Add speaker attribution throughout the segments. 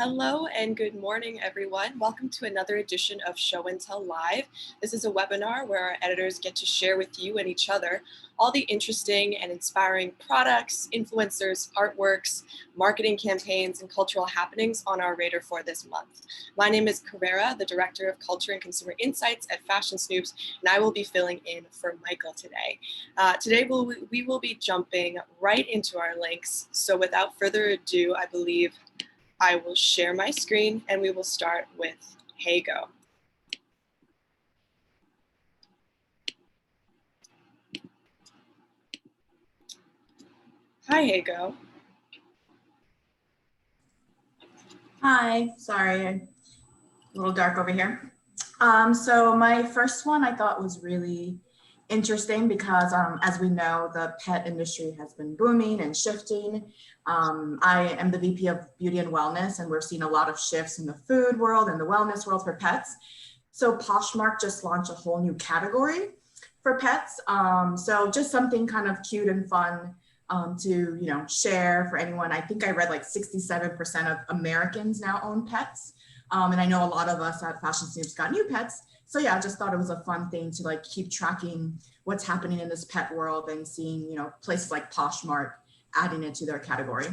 Speaker 1: Hello and good morning, everyone. Welcome to another edition of Show and Tell Live. This is a webinar where our editors get to share with you and each other all the interesting and inspiring products, influencers, artworks, marketing campaigns, and cultural happenings on our radar for this month. My name is Carrera, the Director of Culture and Consumer Insights at Fashion Snoops, and I will be filling in for Michael today. Today we will be jumping right into our links. So without further ado, I believe I will share my screen and we will start with Hago. Hi, Hago.
Speaker 2: Hi, sorry, a little dark over here. So my first one I thought was really interesting because as we know, the pet industry has been booming and shifting. I am the VP of Beauty and Wellness, and we're seeing a lot of shifts in the food world and the wellness world for pets. So Poshmark just launched a whole new category for pets. So just something kind of cute and fun to share for anyone. I think I read like 67% of Americans now own pets. And I know a lot of us at Fashion Snoops got new pets. So yeah, I just thought it was a fun thing to like keep tracking what's happening in this pet world and seeing, places like Poshmark adding it to their category.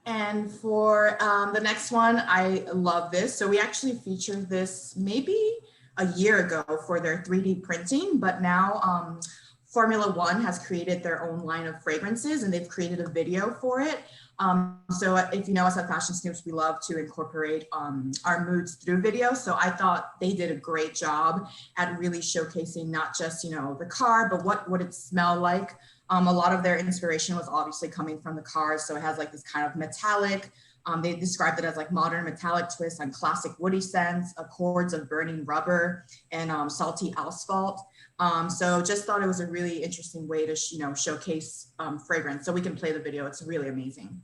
Speaker 2: And for the next one, I love this. So we actually featured this maybe a year ago for their 3D printing, but now Formula One has created their own line of fragrances and they've created a video for it. So if you know us at Fashion Snoops, we love to incorporate our moods through video. So I thought they did a great job at really showcasing not just, the car, but what it smelled like. A lot of their inspiration was obviously coming from the cars. So it has like this kind of metallic, they described it as like modern metallic twist on classic woody scents, accords of burning rubber and salty asphalt. So just thought it was a really interesting way to, showcase fragrance. So we can play the video. It's really amazing.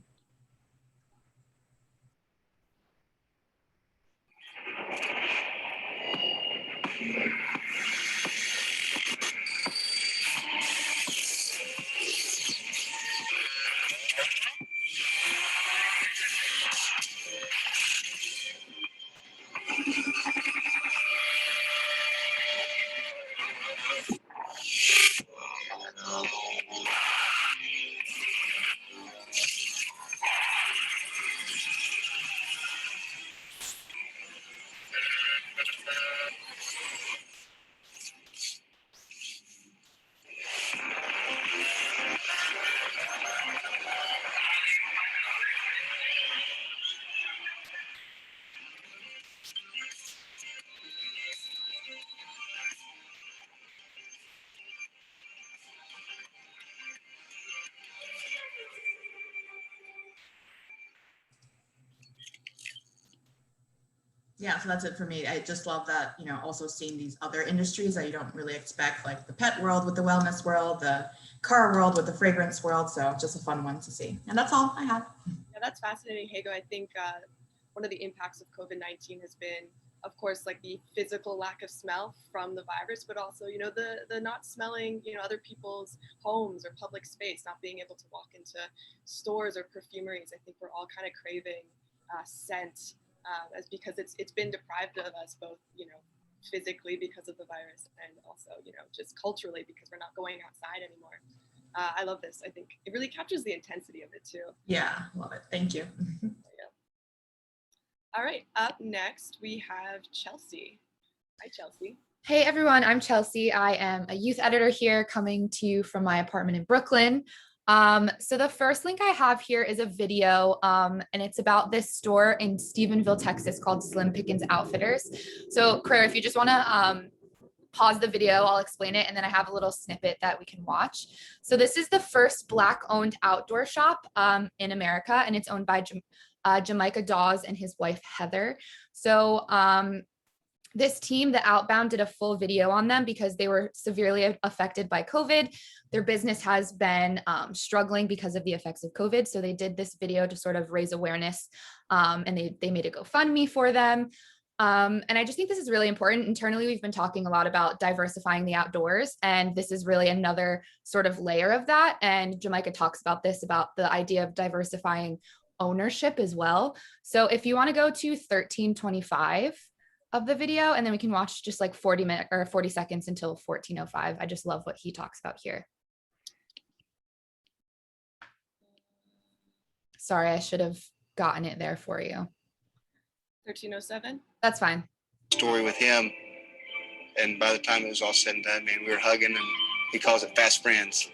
Speaker 2: Yeah, so that's it for me. I just love that, also seeing these other industries that you don't really expect, like the pet world with the wellness world, the car world with the fragrance world. So just a fun one to see. And that's all I have.
Speaker 1: Yeah, that's fascinating, Hago. I think one of the impacts of COVID-19 has been, of course, like the physical lack of smell from the virus, but also, the not smelling, other people's homes or public space, not being able to walk into stores or perfumeries. I think we're all kind of craving scent. As because it's been deprived of us both, physically because of the virus and also, just culturally because we're not going outside anymore. I love this. I think it really captures the intensity of it too.
Speaker 2: Yeah, love it. Thank you.
Speaker 1: Yeah. All right, up next we have Chelsea. Hi, Chelsea.
Speaker 3: Hey everyone, I'm Chelsea. I am a youth editor here coming to you from my apartment in Brooklyn. So the first link I have here is a video, and it's about this store in Stephenville, Texas called Slim Pickens Outfitters. So Claire, if you just want to pause the video, I'll explain it, and then I have a little snippet that we can watch. So this is the first Black-owned outdoor shop in America, and it's owned by Jamaica Dawes and his wife Heather. So this team, the Outbound, did a full video on them because they were severely affected by COVID. Their business has been struggling because of the effects of COVID. So they did this video to sort of raise awareness, and they made a GoFundMe for them. And I just think this is really important. Internally, we've been talking a lot about diversifying the outdoors, and this is really another sort of layer of that. And Jamaica talks about this, about the idea of diversifying ownership as well. So if you want to go to 1325 of the video, and then we can watch just like 40 minutes or 40 seconds until 1405. I just love what he talks about here. Sorry, I should have gotten it there for you.
Speaker 1: 1307?
Speaker 3: That's fine.
Speaker 4: Story with him, and by the time it was all said and done, man, we were hugging, and he calls it fast friends.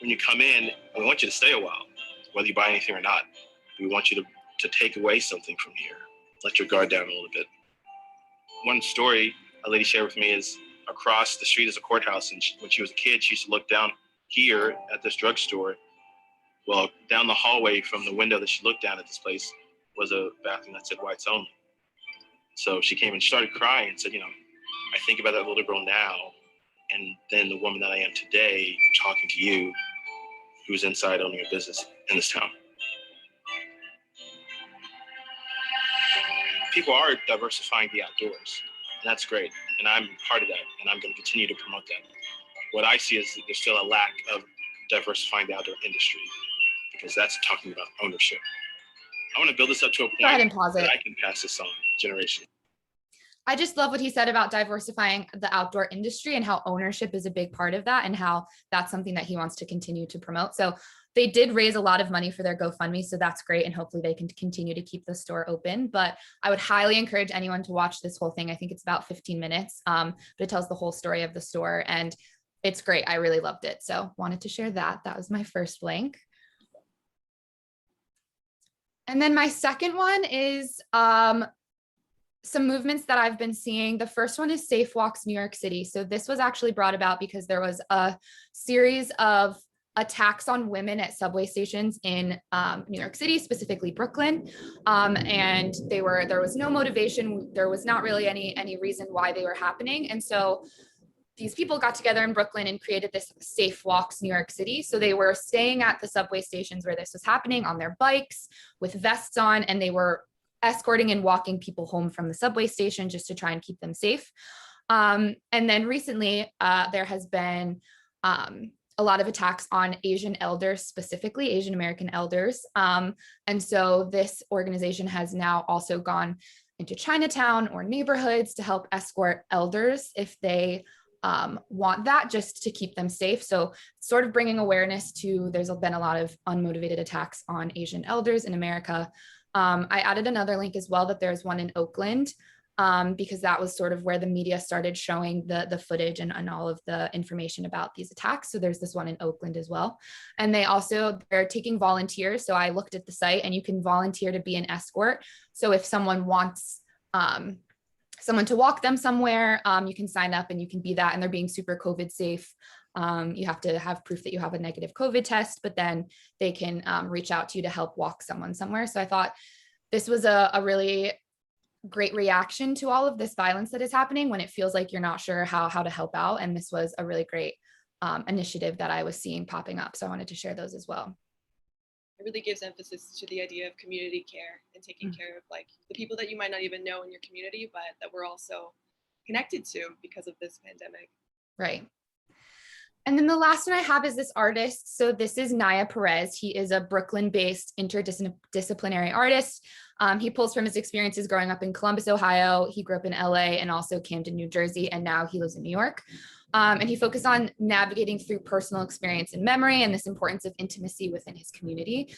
Speaker 5: When you come in, we want you to stay a while, whether you buy anything or not. We want you to take away something from here. Let your guard down a little bit. One story a lady shared with me is across the street is a courthouse, and when she was a kid, she used to look down here at this drugstore. Well, down the hallway from the window that she looked down at this place was a bathroom that said whites only. So she came and started crying and said, I think about that little girl now, and then the woman that I am today, talking to you, who's inside owning a business in this town. People are diversifying the outdoors, and that's great. And I'm part of that, and I'm going to continue to promote that. What I see is that there's still a lack of diversifying the outdoor industry, because that's talking about ownership. I want to build this up to a point
Speaker 3: Go ahead and pause it.
Speaker 5: that I can pass this on generation.
Speaker 3: I just love what he said about diversifying the outdoor industry and how ownership is a big part of that, and how that's something that he wants to continue to promote. So they did raise a lot of money for their GoFundMe, so that's great. And hopefully they can continue to keep the store open. But I would highly encourage anyone to watch this whole thing. I think it's about 15 minutes, but it tells the whole story of the store, and it's great. I really loved it. So wanted to share that. That was my first link. And then my second one is some movements that I've been seeing. The first one is Safe Walks New York City. So this was actually brought about because there was a series of attacks on women at subway stations in New York City, specifically Brooklyn. And there was no motivation. There was not really any reason why they were happening. And so these people got together in Brooklyn and created this Safe Walks New York City. So they were staying at the subway stations where this was happening on their bikes with vests on, and they were escorting and walking people home from the subway station just to try and keep them safe. And then recently there has been a lot of attacks on Asian elders, specifically Asian American elders. And so this organization has now also gone into Chinatown or neighborhoods to help escort elders if they want that, just to keep them safe. So sort of bringing awareness to, there's been a lot of unmotivated attacks on Asian elders in America. I added another link as well, that there's one in Oakland, because that was sort of where the media started showing the footage and all of the information about these attacks. So there's this one in Oakland as well. And they're taking volunteers. So I looked at the site, and you can volunteer to be an escort. So if someone wants someone to walk them somewhere, you can sign up and you can be that, and they're being super COVID safe. You have to have proof that you have a negative COVID test, but then they can reach out to you to help walk someone somewhere. So I thought this was a really great reaction to all of this violence that is happening when it feels like you're not sure how to help out. And this was a really great initiative that I was seeing popping up. So I wanted to share those as well.
Speaker 1: It really gives emphasis to the idea of community care and taking care of like the people that you might not even know in your community, but that we're also connected to because of this pandemic.
Speaker 3: Right. And then the last one I have is this artist. So this is Naya Perez. He is a Brooklyn-based interdisciplinary artist. He pulls from his experiences growing up in Columbus, Ohio. He grew up in LA and also Camden, New Jersey, and now he lives in New York. And he focused on navigating through personal experience and memory and this importance of intimacy within his community.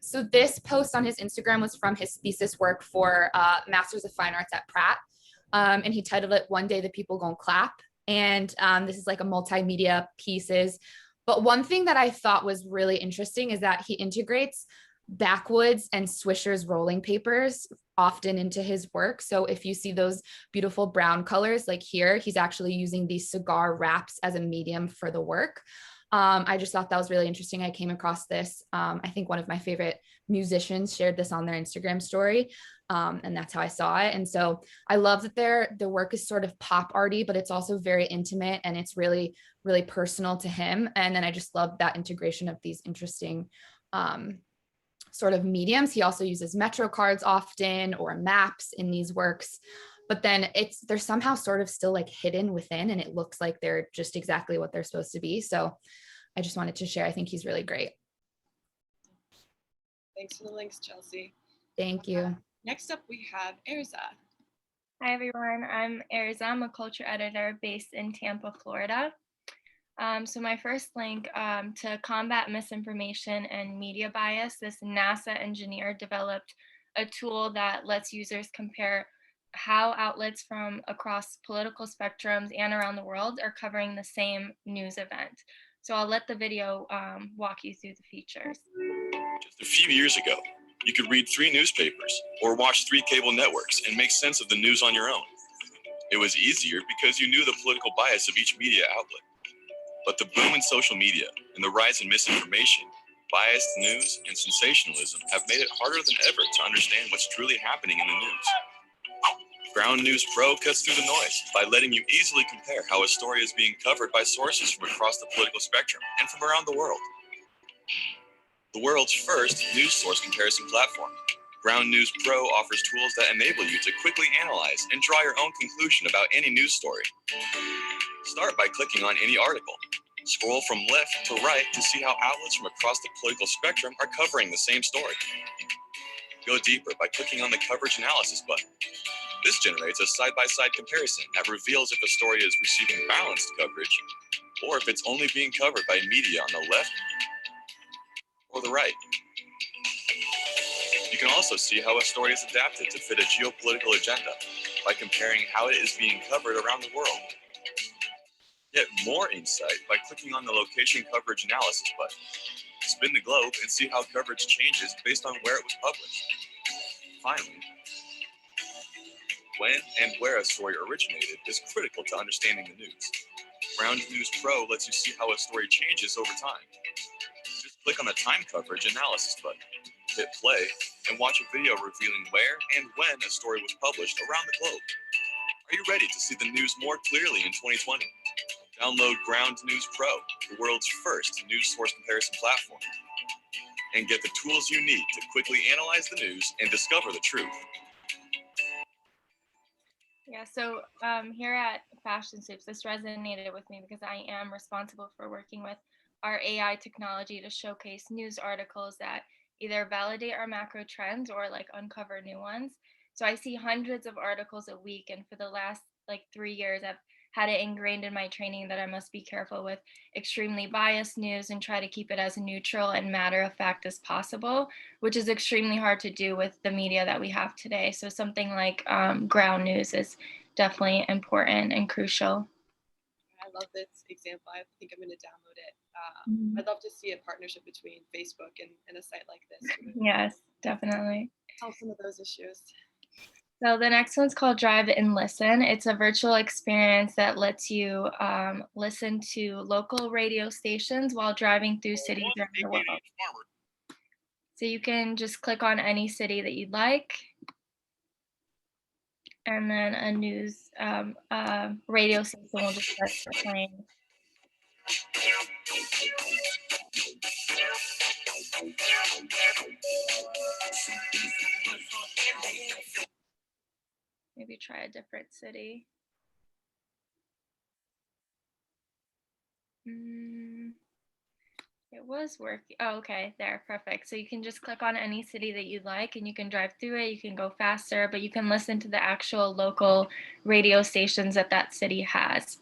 Speaker 3: So this post on his Instagram was from his thesis work for Masters of Fine Arts at Pratt. And he titled it, "One Day the People Gon' Clap." And this is like a multimedia pieces. But one thing that I thought was really interesting is that he integrates backwoods and Swisher's rolling papers often into his work. So if you see those beautiful brown colors, like here, he's actually using these cigar wraps as a medium for the work. I just thought that was really interesting. I came across this. I think one of my favorite musicians shared this on their Instagram story. And that's how I saw it. And so I love that the work is sort of pop arty, but it's also very intimate and it's really, really personal to him. And then I just love that integration of these interesting sort of mediums. He also uses Metro cards often or maps in these works, but then they're somehow sort of still like hidden within, and it looks like they're just exactly what they're supposed to be. So I just wanted to share. I think he's really great.
Speaker 1: Thanks for the links, Chelsea.
Speaker 3: Thank you.
Speaker 1: Next up, we have Erza.
Speaker 6: Hi, everyone. I'm Erza. I'm a culture editor based in Tampa, Florida. So my first link, to combat misinformation and media bias, this NASA engineer developed a tool that lets users compare how outlets from across political spectrums and around the world are covering the same news event. So I'll let the video walk you through the features.
Speaker 7: Just a few years ago, you could read 3 newspapers or watch 3 cable networks and make sense of the news on your own. It was easier because you knew the political bias of each media outlet. But the boom in social media and the rise in misinformation, biased news, and sensationalism have made it harder than ever to understand what's truly happening in the news. Ground News Pro cuts through the noise by letting you easily compare how a story is being covered by sources from across the political spectrum and from around the world. The world's first news source comparison platform, Ground News Pro offers tools that enable you to quickly analyze and draw your own conclusion about any news story. Start by clicking on any article. Scroll from left to right to see how outlets from across the political spectrum are covering the same story. Go deeper by clicking on the coverage analysis button. This generates a side-by-side comparison that reveals if a story is receiving balanced coverage or if it's only being covered by media on the left or the right. You can also see how a story is adapted to fit a geopolitical agenda by comparing how it is being covered around the world. Get more insight by clicking on the location coverage analysis button. Spin the globe and see how coverage changes based on where it was published. Finally, when and where a story originated is critical to understanding the news. Ground News Pro lets you see how a story changes over time. Just click on the time coverage analysis button, hit play, and watch a video revealing where and when a story was published around the globe. Are you ready to see the news more clearly in 2020? Download Ground News Pro, the world's first news source comparison platform, and get the tools you need to quickly analyze the news and discover the truth.
Speaker 6: Yeah, so here at Fashion Soups, this resonated with me because I am responsible for working with our AI technology to showcase news articles that either validate our macro trends or like uncover new ones. So I see hundreds of articles a week, and for the last like 3 years, I've had it ingrained in my training that I must be careful with extremely biased news and try to keep it as neutral and matter of fact as possible, which is extremely hard to do with the media that we have today. So something like ground news is definitely important and crucial.
Speaker 1: I love this example. I think I'm going to download it. I'd love to see a partnership between Facebook and a site like this.
Speaker 6: Yes, definitely.
Speaker 1: Solve some of those issues.
Speaker 6: So the next one's called Drive and Listen. It's a virtual experience that lets you listen to local radio stations while driving through cities around the world. So you can just click on any city that you'd like, and then a news radio station will just start playing. Maybe try a different city. It was working. Oh, okay, there, perfect. So you can just click on any city that you'd like and you can drive through it. You can go faster, but you can listen to the actual local radio stations that that city has.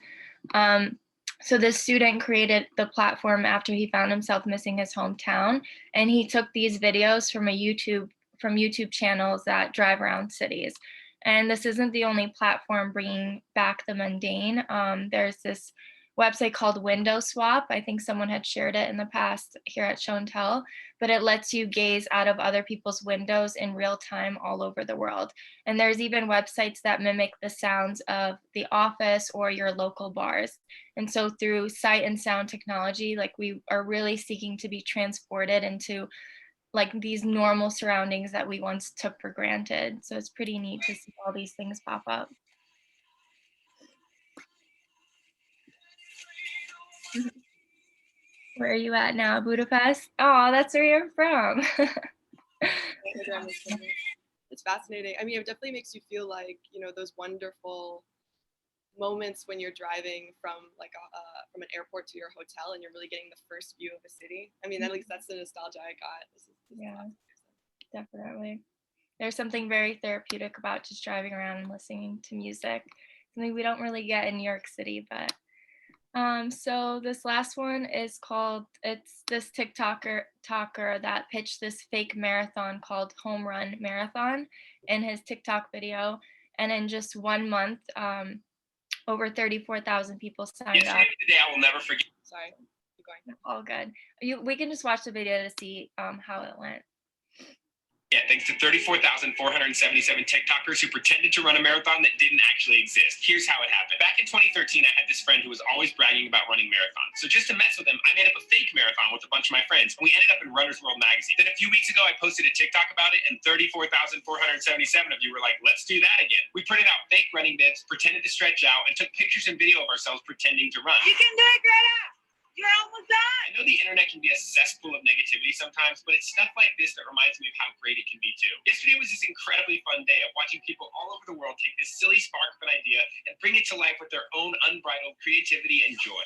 Speaker 6: So this student created the platform after he found himself missing his hometown, and he took these videos from YouTube channels that drive around cities. And this isn't the only platform bringing back the mundane. There's this website called Window Swap. I think someone had shared it in the past here at Show and Tell, but it lets you gaze out of other people's windows in real time all over the world. And there's even websites that mimic the sounds of the office or your local bars. And so through sight and sound technology, like we are really seeking to be transported into like these normal surroundings that we once took for granted. So it's pretty neat to see all these things pop up. Where are you at now? Budapest? Oh, that's where you're from.
Speaker 1: Instagram and Twitter. It's fascinating. I mean, it definitely makes you feel like, you know, those wonderful moments when you're driving from like from an airport to your hotel and you're really getting the first view of a city. I mean, at least that's the nostalgia I got. This
Speaker 6: yeah, definitely. There's something very therapeutic about just driving around and listening to music. Something we don't really get in New York City, but so this last one is called, it's this TikToker that pitched this fake marathon called Home Run Marathon in his TikTok video. And in just 1 month, over 34,000 people signed up.
Speaker 8: Today I will never forget.
Speaker 1: Sorry, keep going.
Speaker 6: All good. We can just watch the video to see how it went.
Speaker 8: Yeah, thanks to 34,477 TikTokers who pretended to run a marathon that didn't actually exist. Here's how it happened. Back in 2013, I had this friend who was always bragging about running marathons. So just to mess with him, I made up a fake marathon with a bunch of my friends, and we ended up in Runner's World magazine. Then a few weeks ago, I posted a TikTok about it, and 34,477 of you were like, let's do that again. We printed out fake running bibs, pretended to stretch out, and took pictures and video of ourselves pretending to run. You can do it, Greta! You're almost done! I know the internet can be a cesspool of negativity sometimes, but it's stuff like this that reminds me of how great it can be too. Yesterday was this incredibly fun day of watching people all over the world take this silly spark of an idea and bring it to life with their own unbridled creativity and joy.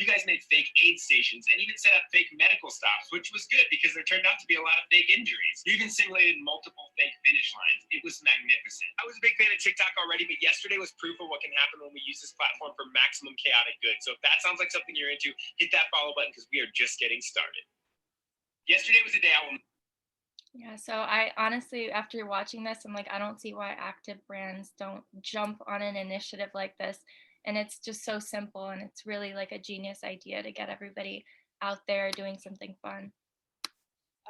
Speaker 8: You guys made fake aid stations and even set up fake medical stops, which was good because there turned out to be a lot of fake injuries. You even simulated multiple fake finish lines. It was magnificent. I was a big fan of TikTok already, but yesterday was proof of what can happen when we use this platform for maximum chaotic good. So if that sounds like something you're into, hit that follow button because we are just getting started. Yesterday was a day I will...
Speaker 6: Yeah, so I honestly, after watching this, I'm like, I don't see why active brands don't jump on an initiative like this. And it's just so simple, and it's really like a genius idea to get everybody out there doing something fun.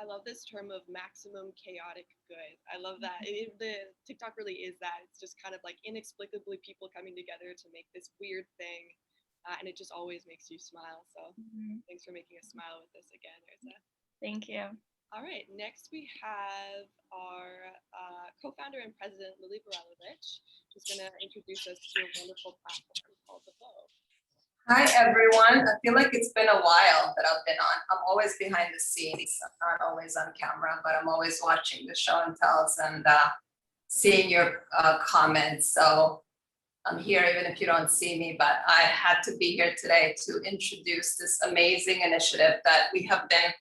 Speaker 1: I love this term of maximum chaotic good. I love that. The TikTok really is that. It's just kind of like inexplicably people coming together to make this weird thing. And it just always makes you smile. So thanks for making us smile with this again, Erza.
Speaker 6: Thank you.
Speaker 1: All right, next we have our co-founder and president, Lily Barelovich, who's going to introduce us to a wonderful platform called The Vogue.
Speaker 9: Hi, everyone. I feel like it's been a while that I've been on. I'm always behind the scenes. I'm not always on camera, but I'm always watching the show and tells and seeing your comments. So I'm here even if you don't see me, but I had to be here today to introduce this amazing initiative that we have been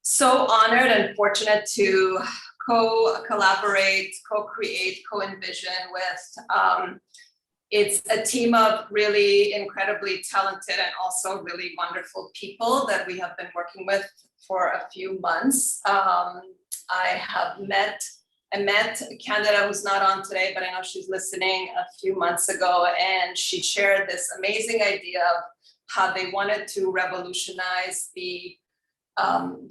Speaker 9: so honored and fortunate to co-collaborate, co-create, co-envision with. It's a team of really incredibly talented and also really wonderful people that we have been working with for a few months. I met a candidate who's not on today, but I know she's listening, a few months ago, and she shared this amazing idea of how they wanted to revolutionize the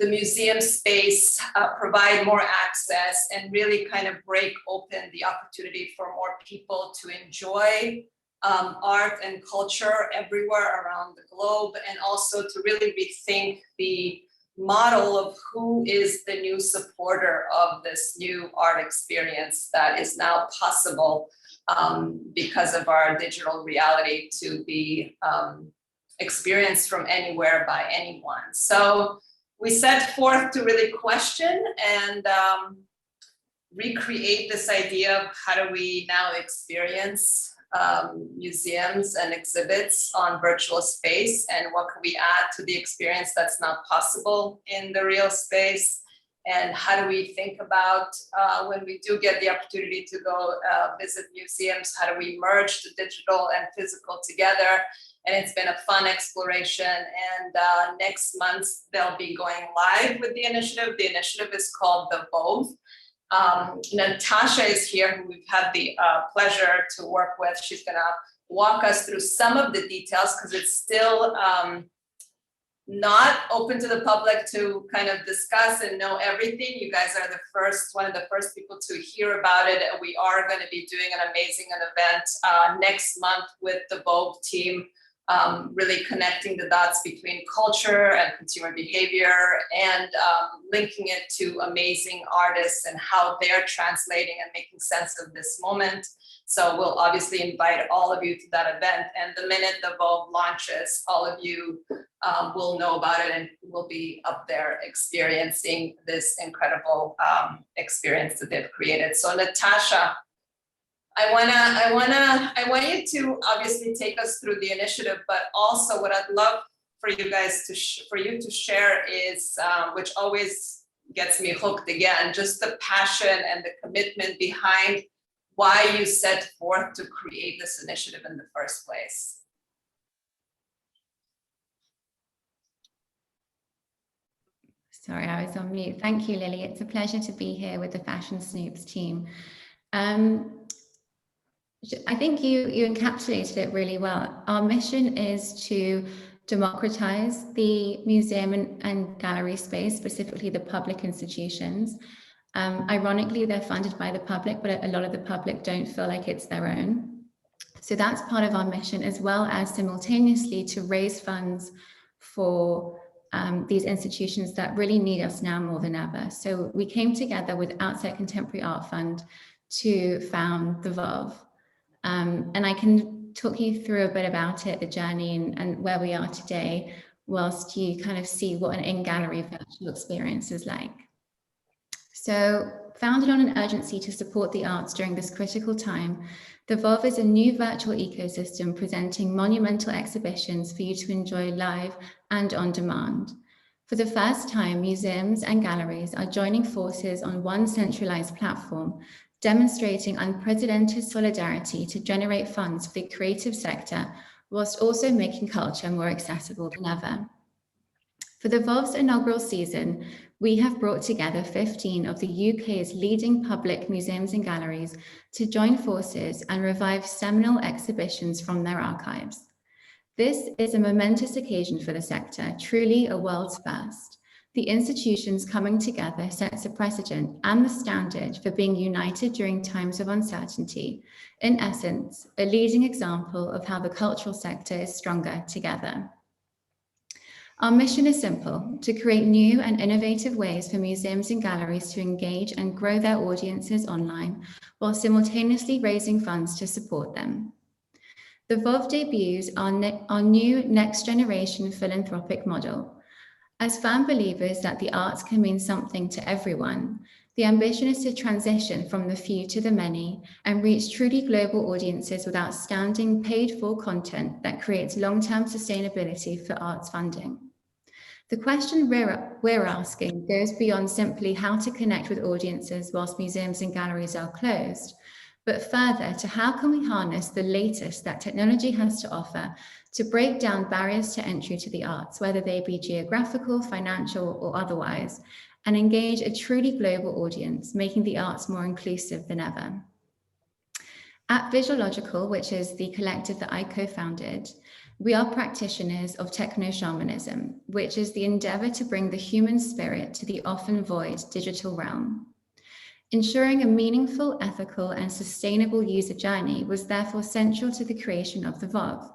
Speaker 9: museum space, provide more access, and really kind of break open the opportunity for more people to enjoy art and culture everywhere around the globe, and also to really rethink the model of who is the new supporter of this new art experience that is now possible because of our digital reality to be experienced from anywhere by anyone. So we set forth to really question and recreate this idea of how do we now experience museums and exhibits on virtual space, and what can we add to the experience that's not possible in the real space, and how do we think about when we do get the opportunity to go visit museums, how do we merge the digital and physical together. And it's been a fun exploration, and next month they'll be going live with the initiative. The initiative is called The Vogue. Natasha is here, who we've had the pleasure to work with. She's gonna walk us through some of the details because it's still not open to the public to kind of discuss and know everything. You guys are one of the first people to hear about it. We are going to be doing an amazing event next month with the Vogue team really connecting the dots between culture and consumer behavior and linking it to amazing artists and how they're translating and making sense of this moment. So we'll obviously invite all of you to that event. And the minute the Vogue launches, all of you will know about it and will be up there experiencing this incredible experience that they've created. So Natasha, I want you to obviously take us through the initiative, but also what I'd love for you guys to share is, which always gets me hooked again, just the passion and the commitment behind why you set forth to create this initiative in the first place.
Speaker 10: Sorry, I was on mute. Thank you, Lily. It's a pleasure to be here with the Fashion Snoops team. I think you encapsulated it really well. Our mission is to democratize the museum and gallery space, specifically the public institutions. Ironically, they're funded by the public, but a lot of the public don't feel like it's their own. So that's part of our mission, as well as simultaneously to raise funds for these institutions that really need us now more than ever. So we came together with Outside Contemporary Art Fund to found the VOV. And I can talk you through a bit about it, the journey and where we are today, whilst you kind of see what an in-gallery virtual experience is like. So founded on an urgency to support the arts during this critical time, the VOV is a new virtual ecosystem presenting monumental exhibitions for you to enjoy live and on demand. For the first time, museums and galleries are joining forces on one centralized platform, demonstrating unprecedented solidarity to generate funds for the creative sector, whilst also making culture more accessible than ever. For the VOV's inaugural season, we have brought together 15 of the UK's leading public museums and galleries to join forces and revive seminal exhibitions from their archives. This is a momentous occasion for the sector, truly a world's first. The institutions coming together sets a precedent and the standard for being united during times of uncertainty. In essence, a leading example of how the cultural sector is stronger together. Our mission is simple: to create new and innovative ways for museums and galleries to engage and grow their audiences online, while simultaneously raising funds to support them. The VOV debuts our new next generation philanthropic model. As firm believers that the arts can mean something to everyone, the ambition is to transition from the few to the many and reach truly global audiences with outstanding paid-for content that creates long-term sustainability for arts funding. The question we're asking goes beyond simply how to connect with audiences whilst museums and galleries are closed, but further to how can we harness the latest that technology has to offer to break down barriers to entry to the arts, whether they be geographical, financial, or otherwise, and engage a truly global audience, making the arts more inclusive than ever. At Visualogical, which is the collective that I co-founded, we are practitioners of techno-shamanism, which is the endeavor to bring the human spirit to the often void digital realm. Ensuring a meaningful, ethical, and sustainable user journey was therefore central to the creation of the VOV.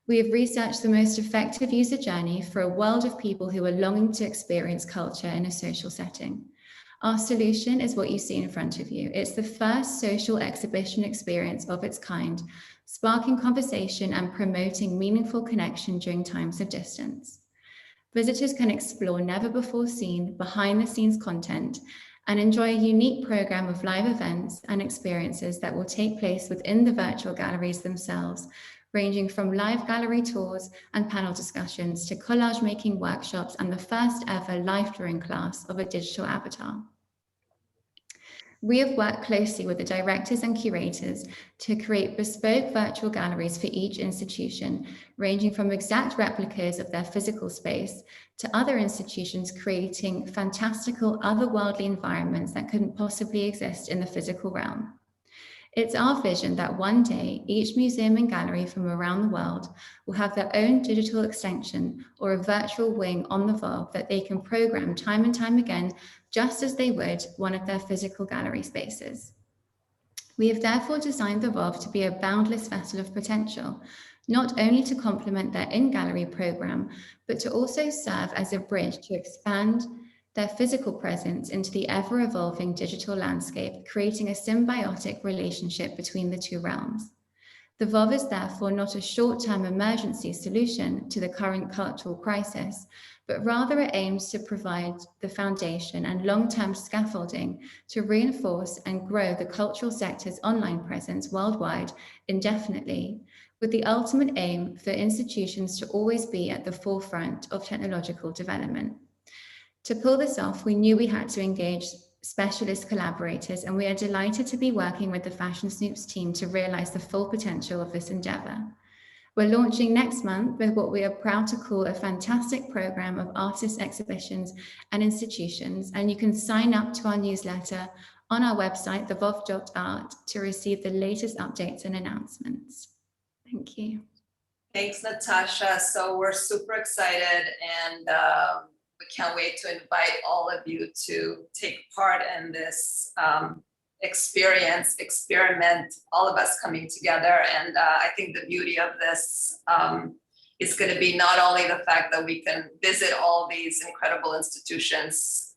Speaker 10: We have researched the most effective user journey for a world of people who are longing to experience culture in a social setting. Our solution is what you see in front of you. It's the first social exhibition experience of its kind, sparking conversation and promoting meaningful connection during times of distance. Visitors can explore never before seen behind-the-scenes content and enjoy a unique program of live events and experiences that will take place within the virtual galleries themselves, ranging from live gallery tours and panel discussions to collage making workshops and the first ever live drawing class of a digital avatar. We have worked closely with the directors and curators to create bespoke virtual galleries for each institution, ranging from exact replicas of their physical space to other institutions creating fantastical otherworldly environments that couldn't possibly exist in the physical realm. It's our vision that one day, each museum and gallery from around the world will have their own digital extension or a virtual wing on the VOV that they can program time and time again, just as they would one of their physical gallery spaces. We have therefore designed the VOV to be a boundless vessel of potential, not only to complement their in-gallery program, but to also serve as a bridge to expand their physical presence into the ever-evolving digital landscape, creating a symbiotic relationship between the two realms. The VOV is therefore not a short-term emergency solution to the current cultural crisis, but rather it aims to provide the foundation and long-term scaffolding to reinforce and grow the cultural sector's online presence worldwide indefinitely, with the ultimate aim for institutions to always be at the forefront of technological development. To pull this off, we knew we had to engage specialist collaborators, and we are delighted to be working with the Fashion Snoops team to realize the full potential of this endeavor. We're launching next month with what we are proud to call a fantastic program of artist exhibitions and institutions, and you can sign up to our newsletter on our website, thevov.art, to receive the latest updates and announcements. Thank you.
Speaker 9: Thanks, Natasha. So we're super excited, and we can't wait to invite all of you to take part in this experiment, all of us coming together. And I think the beauty of this is going to be not only the fact that we can visit all these incredible institutions,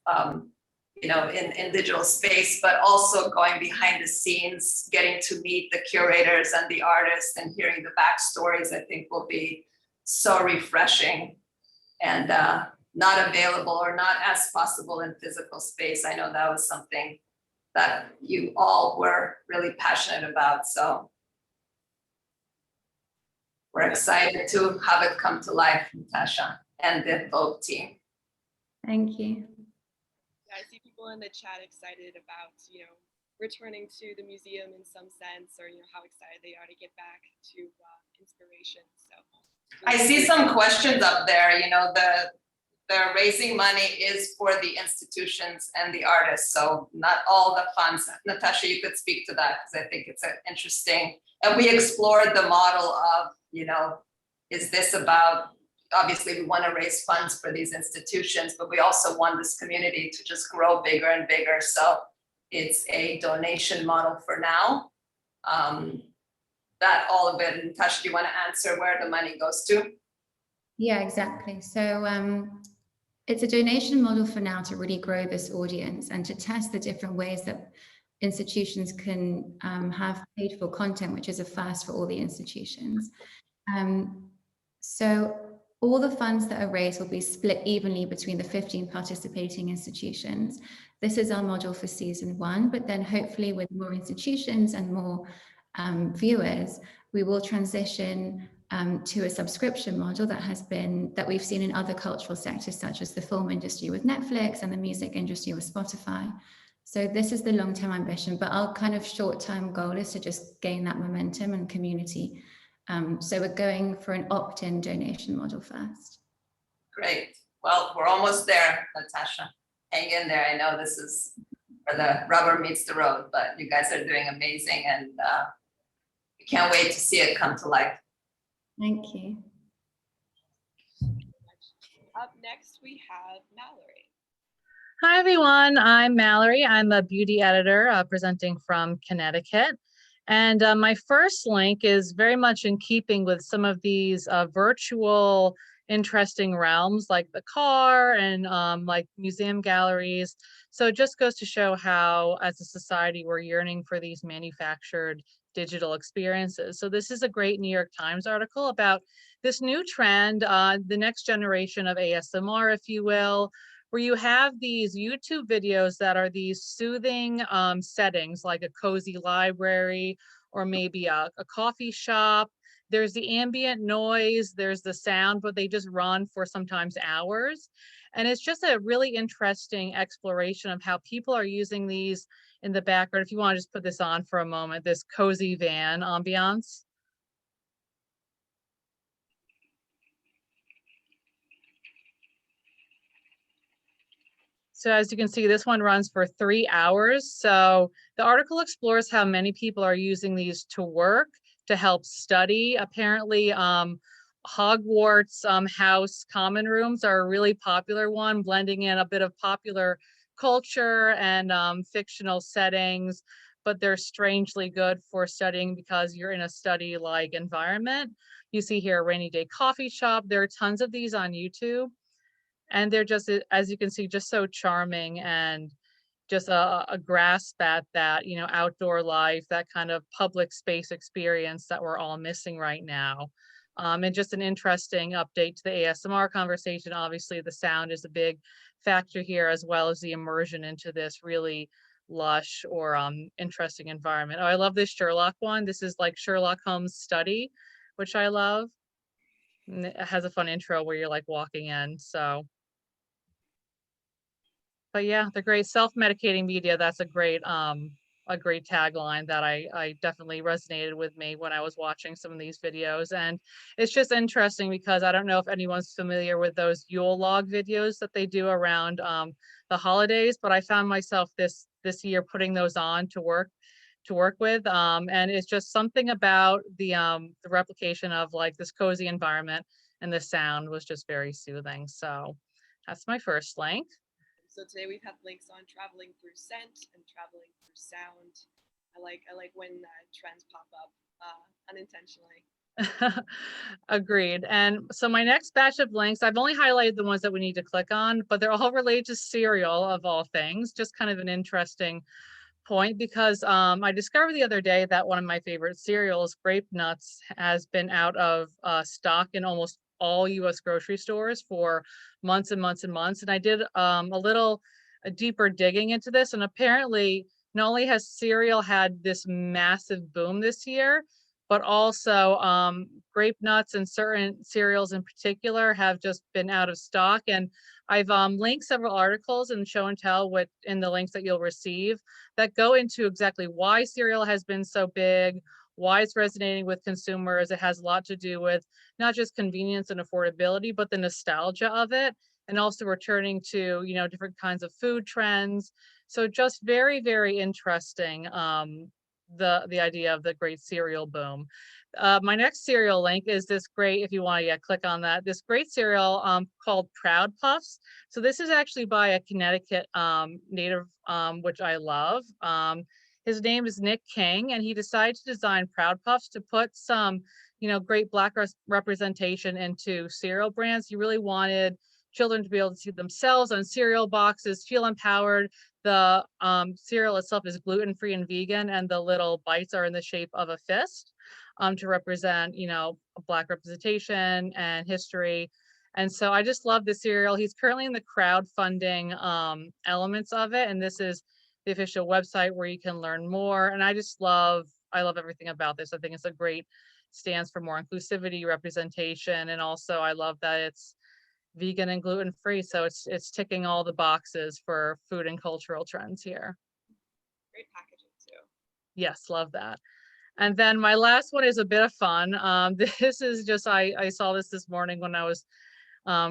Speaker 9: in digital space, but also going behind the scenes, getting to meet the curators and the artists and hearing the backstories, I think will be so refreshing and not available or not as possible in physical space. I know that was something that you all were really passionate about. So we're excited to have it come to life, Natasha and the VOV team.
Speaker 10: Thank you.
Speaker 1: I see people in the chat excited about, returning to the museum in some sense, or, how excited they are to get back to inspiration. So
Speaker 9: I see some questions up there. The raising money is for the institutions and the artists, so not all the funds. Natasha, you could speak to that because I think it's interesting. And we explored the model of, is this about, obviously we want to raise funds for these institutions, but we also want this community to just grow bigger and bigger. So it's a donation model for now. That all of it. Natasha, do you want to answer where the money goes to?
Speaker 10: Yeah, exactly. So it's a donation model for now to really grow this audience and to test the different ways that institutions can have paid for content, which is a first for all the institutions. So all the funds that are raised will be split evenly between the 15 participating institutions. This is our model for season 1, but then hopefully with more institutions and more viewers, we will transition to a subscription model that we've seen in other cultural sectors, such as the film industry with Netflix and the music industry with Spotify. So this is the long-term ambition, but our kind of short-term goal is to just gain that momentum and community. So we're going for an opt-in donation model first.
Speaker 9: Great. Well, we're almost there, Natasha. Hang in there. I know this is where the rubber meets the road, but you guys are doing amazing, and we can't wait to see it come to life.
Speaker 10: Thank you.
Speaker 1: Up next, we have Mallory.
Speaker 11: Hi, everyone. I'm Mallory. I'm a beauty editor presenting from Connecticut. And my first link is very much in keeping with some of these virtual interesting realms like the car and like museum galleries. So it just goes to show how as a society we're yearning for these manufactured digital experiences. So this is a great New York Times article about this new trend, the next generation of ASMR, if you will, where you have these YouTube videos that are these soothing settings like a cozy library or maybe a coffee shop. There's the ambient noise, there's the sound, but they just run for sometimes hours. And it's just a really interesting exploration of how people are using these in the background. If you want to just put this on for a moment, this cozy van ambiance. So as you can see, this one runs for 3 hours. So the article explores how many people are using these to work, to help study. Apparently, Hogwarts house common rooms are a really popular one, blending in a bit of popular culture and fictional settings. but they're strangely good for studying because you're in a study-like environment. You see here, Rainy Day Coffee Shop. There are tons of these on YouTube, and they're just, as you can see, just so charming and just a grasp at that, you know, outdoor life, that kind of public space experience that we're all missing right now. And just an interesting update to the ASMR conversation. Obviously, the sound is a big factor here, as well as the immersion into this really lush or interesting environment. Oh, I love this Sherlock one. This is like Sherlock Holmes study, which I love. And it has a fun intro where you're like walking in. So, but yeah, the great self-medicating media, that's a great tagline that I definitely resonated with me when I was watching some of these videos. And it's just interesting because I don't know if anyone's familiar with those Yule log videos that they do around the holidays, but I found myself this year putting those on to work with. And it's just something about the replication of like this cozy environment, and the sound was just very soothing. So that's my first link.
Speaker 1: So today we've had links on traveling through scent and traveling through sound. I like when trends pop up unintentionally.
Speaker 11: Agreed. And so my next batch of links, I've only highlighted the ones that we need to click on, but they're all related to cereal of all things. Just kind of an interesting point, because I discovered the other day that one of my favorite cereals, Grape Nuts, has been out of stock in almost all US grocery stores for months and months and months. And I did a deeper digging into this. And apparently, not only has cereal had this massive boom this year, but also Grape Nuts and certain cereals in particular have just been out of stock. And I've linked several articles in Show and Tell in the links that you'll receive that go into exactly why cereal has been so big, why it's resonating with consumers. It has a lot to do with not just convenience and affordability, but the nostalgia of it, and also returning to, you know, different kinds of food trends. So just very, very interesting, the idea of the great cereal boom. My next cereal link is this great, if you want to click on that, this great cereal called Proud Puffs. So this is actually by a Connecticut native, which I love. His name is Nick King, and he decided to design Proud Puffs to put some, you know, great Black representation into cereal brands. He really wanted children to be able to see themselves on cereal boxes, feel empowered. The cereal itself is gluten-free and vegan, and the little bites are in the shape of a fist to represent, you know, Black representation and history. And so I just love the cereal. He's currently in the crowdfunding elements of it, and this is the official website where you can learn more. And I love everything about this. I think it's a great stance for more inclusivity, representation, and also I love that it's vegan and gluten-free. So it's ticking all the boxes for food and cultural trends here.
Speaker 1: Great packaging too.
Speaker 11: Yes, love that. And then my last one is a bit of fun. This is just, I saw this morning when I was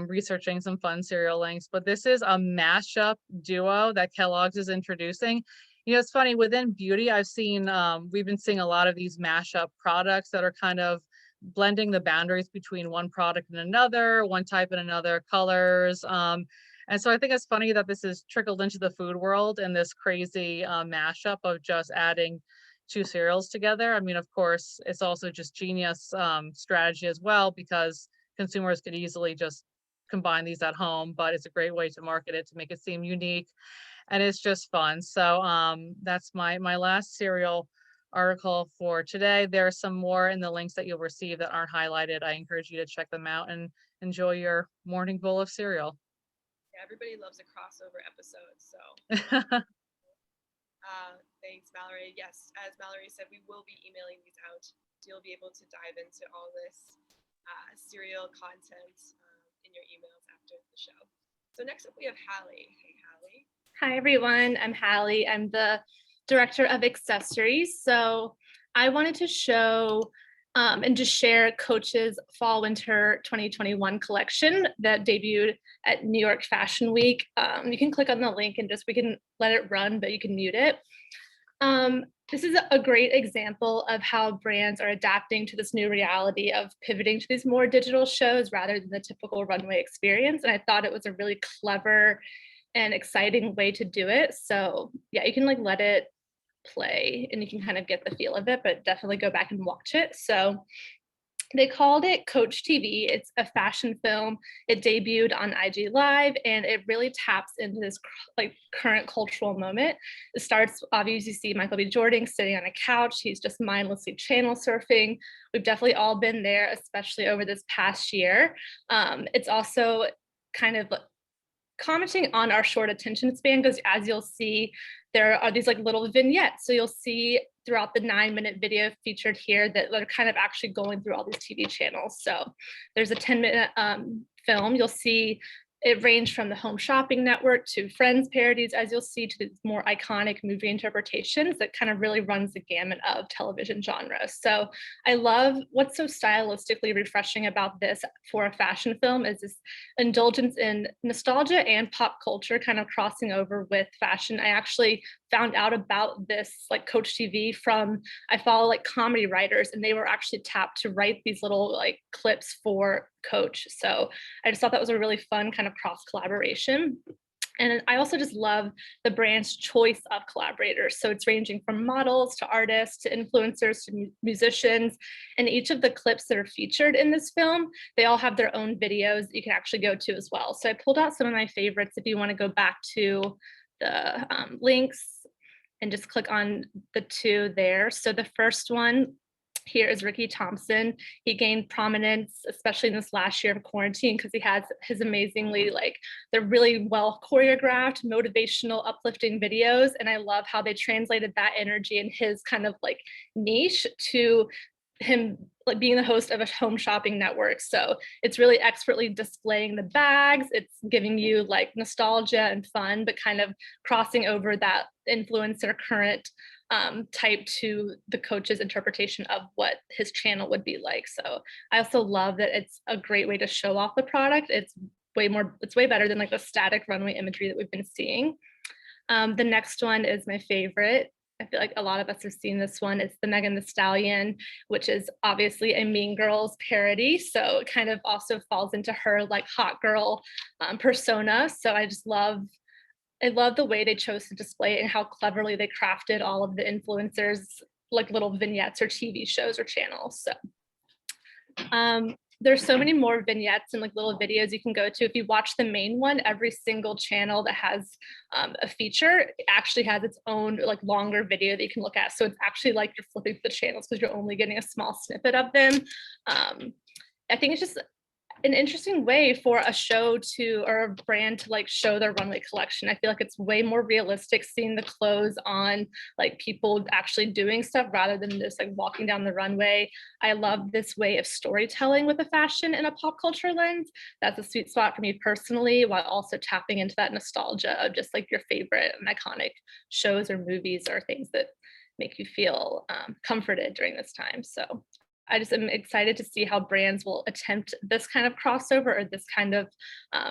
Speaker 11: researching some fun cereal links, but this is a mashup duo that Kellogg's is introducing. You know, it's funny, within beauty, I've seen, we've been seeing a lot of these mashup products that are kind of blending the boundaries between one product and another, one type and another, colors. And so I think it's funny that this is trickled into the food world and this crazy mashup of just adding two cereals together. I mean, of course, it's also just genius strategy as well, because consumers could easily just combine these at home, but it's a great way to market it to make it seem unique. And it's just fun. So that's my last cereal article for today. There are some more in the links that you'll receive that aren't highlighted. I encourage you to check them out and enjoy your morning bowl of cereal.
Speaker 1: Yeah, everybody loves a crossover episode, so. Thanks, Mallory. Yes, as Mallory said, we will be emailing these out, so you'll be able to dive into all this cereal content in your emails after the show. So next up we have Hallie. Hey, Hallie.
Speaker 12: Hi, everyone. I'm Hallie. I'm the Director of Accessories. So I wanted to show and just share Coach's Fall Winter 2021 collection that debuted at New York Fashion Week. You can click on the link and we can let it run, but you can mute it. This is a great example of how brands are adapting to this new reality of pivoting to these more digital shows rather than the typical runway experience. And I thought it was a really clever and exciting way to do it. So yeah, you can let it play and you can kind of get the feel of it, but definitely go back and watch it. So they called it Coach TV. It's a fashion film. It debuted on IG Live, and it really taps into this like current cultural moment. It starts, obviously, you see Michael B. Jordan sitting on a couch. He's just mindlessly channel surfing. We've definitely all been there, especially over this past year. It's also kind of commenting on our short attention span, because as you'll see, there are these like little vignettes. So you'll see throughout the 9-minute video featured here that are kind of actually going through all these TV channels. So there's a 10-minute film. You'll see it ranged from the Home Shopping Network to Friends parodies, as you'll see, to these more iconic movie interpretations that kind of really runs the gamut of television genres. So I love what's so stylistically refreshing about this for a fashion film is this indulgence in nostalgia and pop culture kind of crossing over with fashion. I actually found out about this like Coach TV from, I follow like comedy writers, and they were actually tapped to write these little like clips for Coach. So I just thought that was a really fun kind of cross collaboration. And I also just love the brand's choice of collaborators. So it's ranging from models to artists to influencers to musicians. And each of the clips that are featured in this film, they all have their own videos that you can actually go to as well. So I pulled out some of my favorites if you want to go back to the links and just click on the two there. So the first one here is Ricky Thompson. He gained prominence, especially in this last year of quarantine, because he has his amazingly they're really well choreographed, motivational, uplifting videos. And I love how they translated that energy and his kind of like niche to him like being the host of a home shopping network. So it's really expertly displaying the bags. It's giving you like nostalgia and fun, but kind of crossing over that influencer current type to the Coach's interpretation of what his channel would be like. So I also love that it's a great way to show off the product. It's way better than like the static runway imagery that we've been seeing. The next one is my favorite. I feel like a lot of us have seen this one. It's the Megan Thee Stallion, which is obviously a Mean Girls parody. So it kind of also falls into her like hot girl persona. So I love the way they chose to display it and how cleverly they crafted all of the influencers like little vignettes or TV shows or channels. So there's so many more vignettes and like little videos you can go to. If you watch the main one, every single channel that has a feature actually has its own like longer video that you can look at. So it's actually like you're flipping through the channels because you're only getting a small snippet of them. I think it's just an interesting way for a show to, or a brand to like show their runway collection. I feel like it's way more realistic seeing the clothes on like people actually doing stuff rather than just like walking down the runway. I love this way of storytelling with a fashion and a pop culture lens. That's a sweet spot for me personally, while also tapping into that nostalgia of just like your favorite and iconic shows or movies or things that make you feel comforted during this time. So I just am excited to see how brands will attempt this kind of crossover or this kind of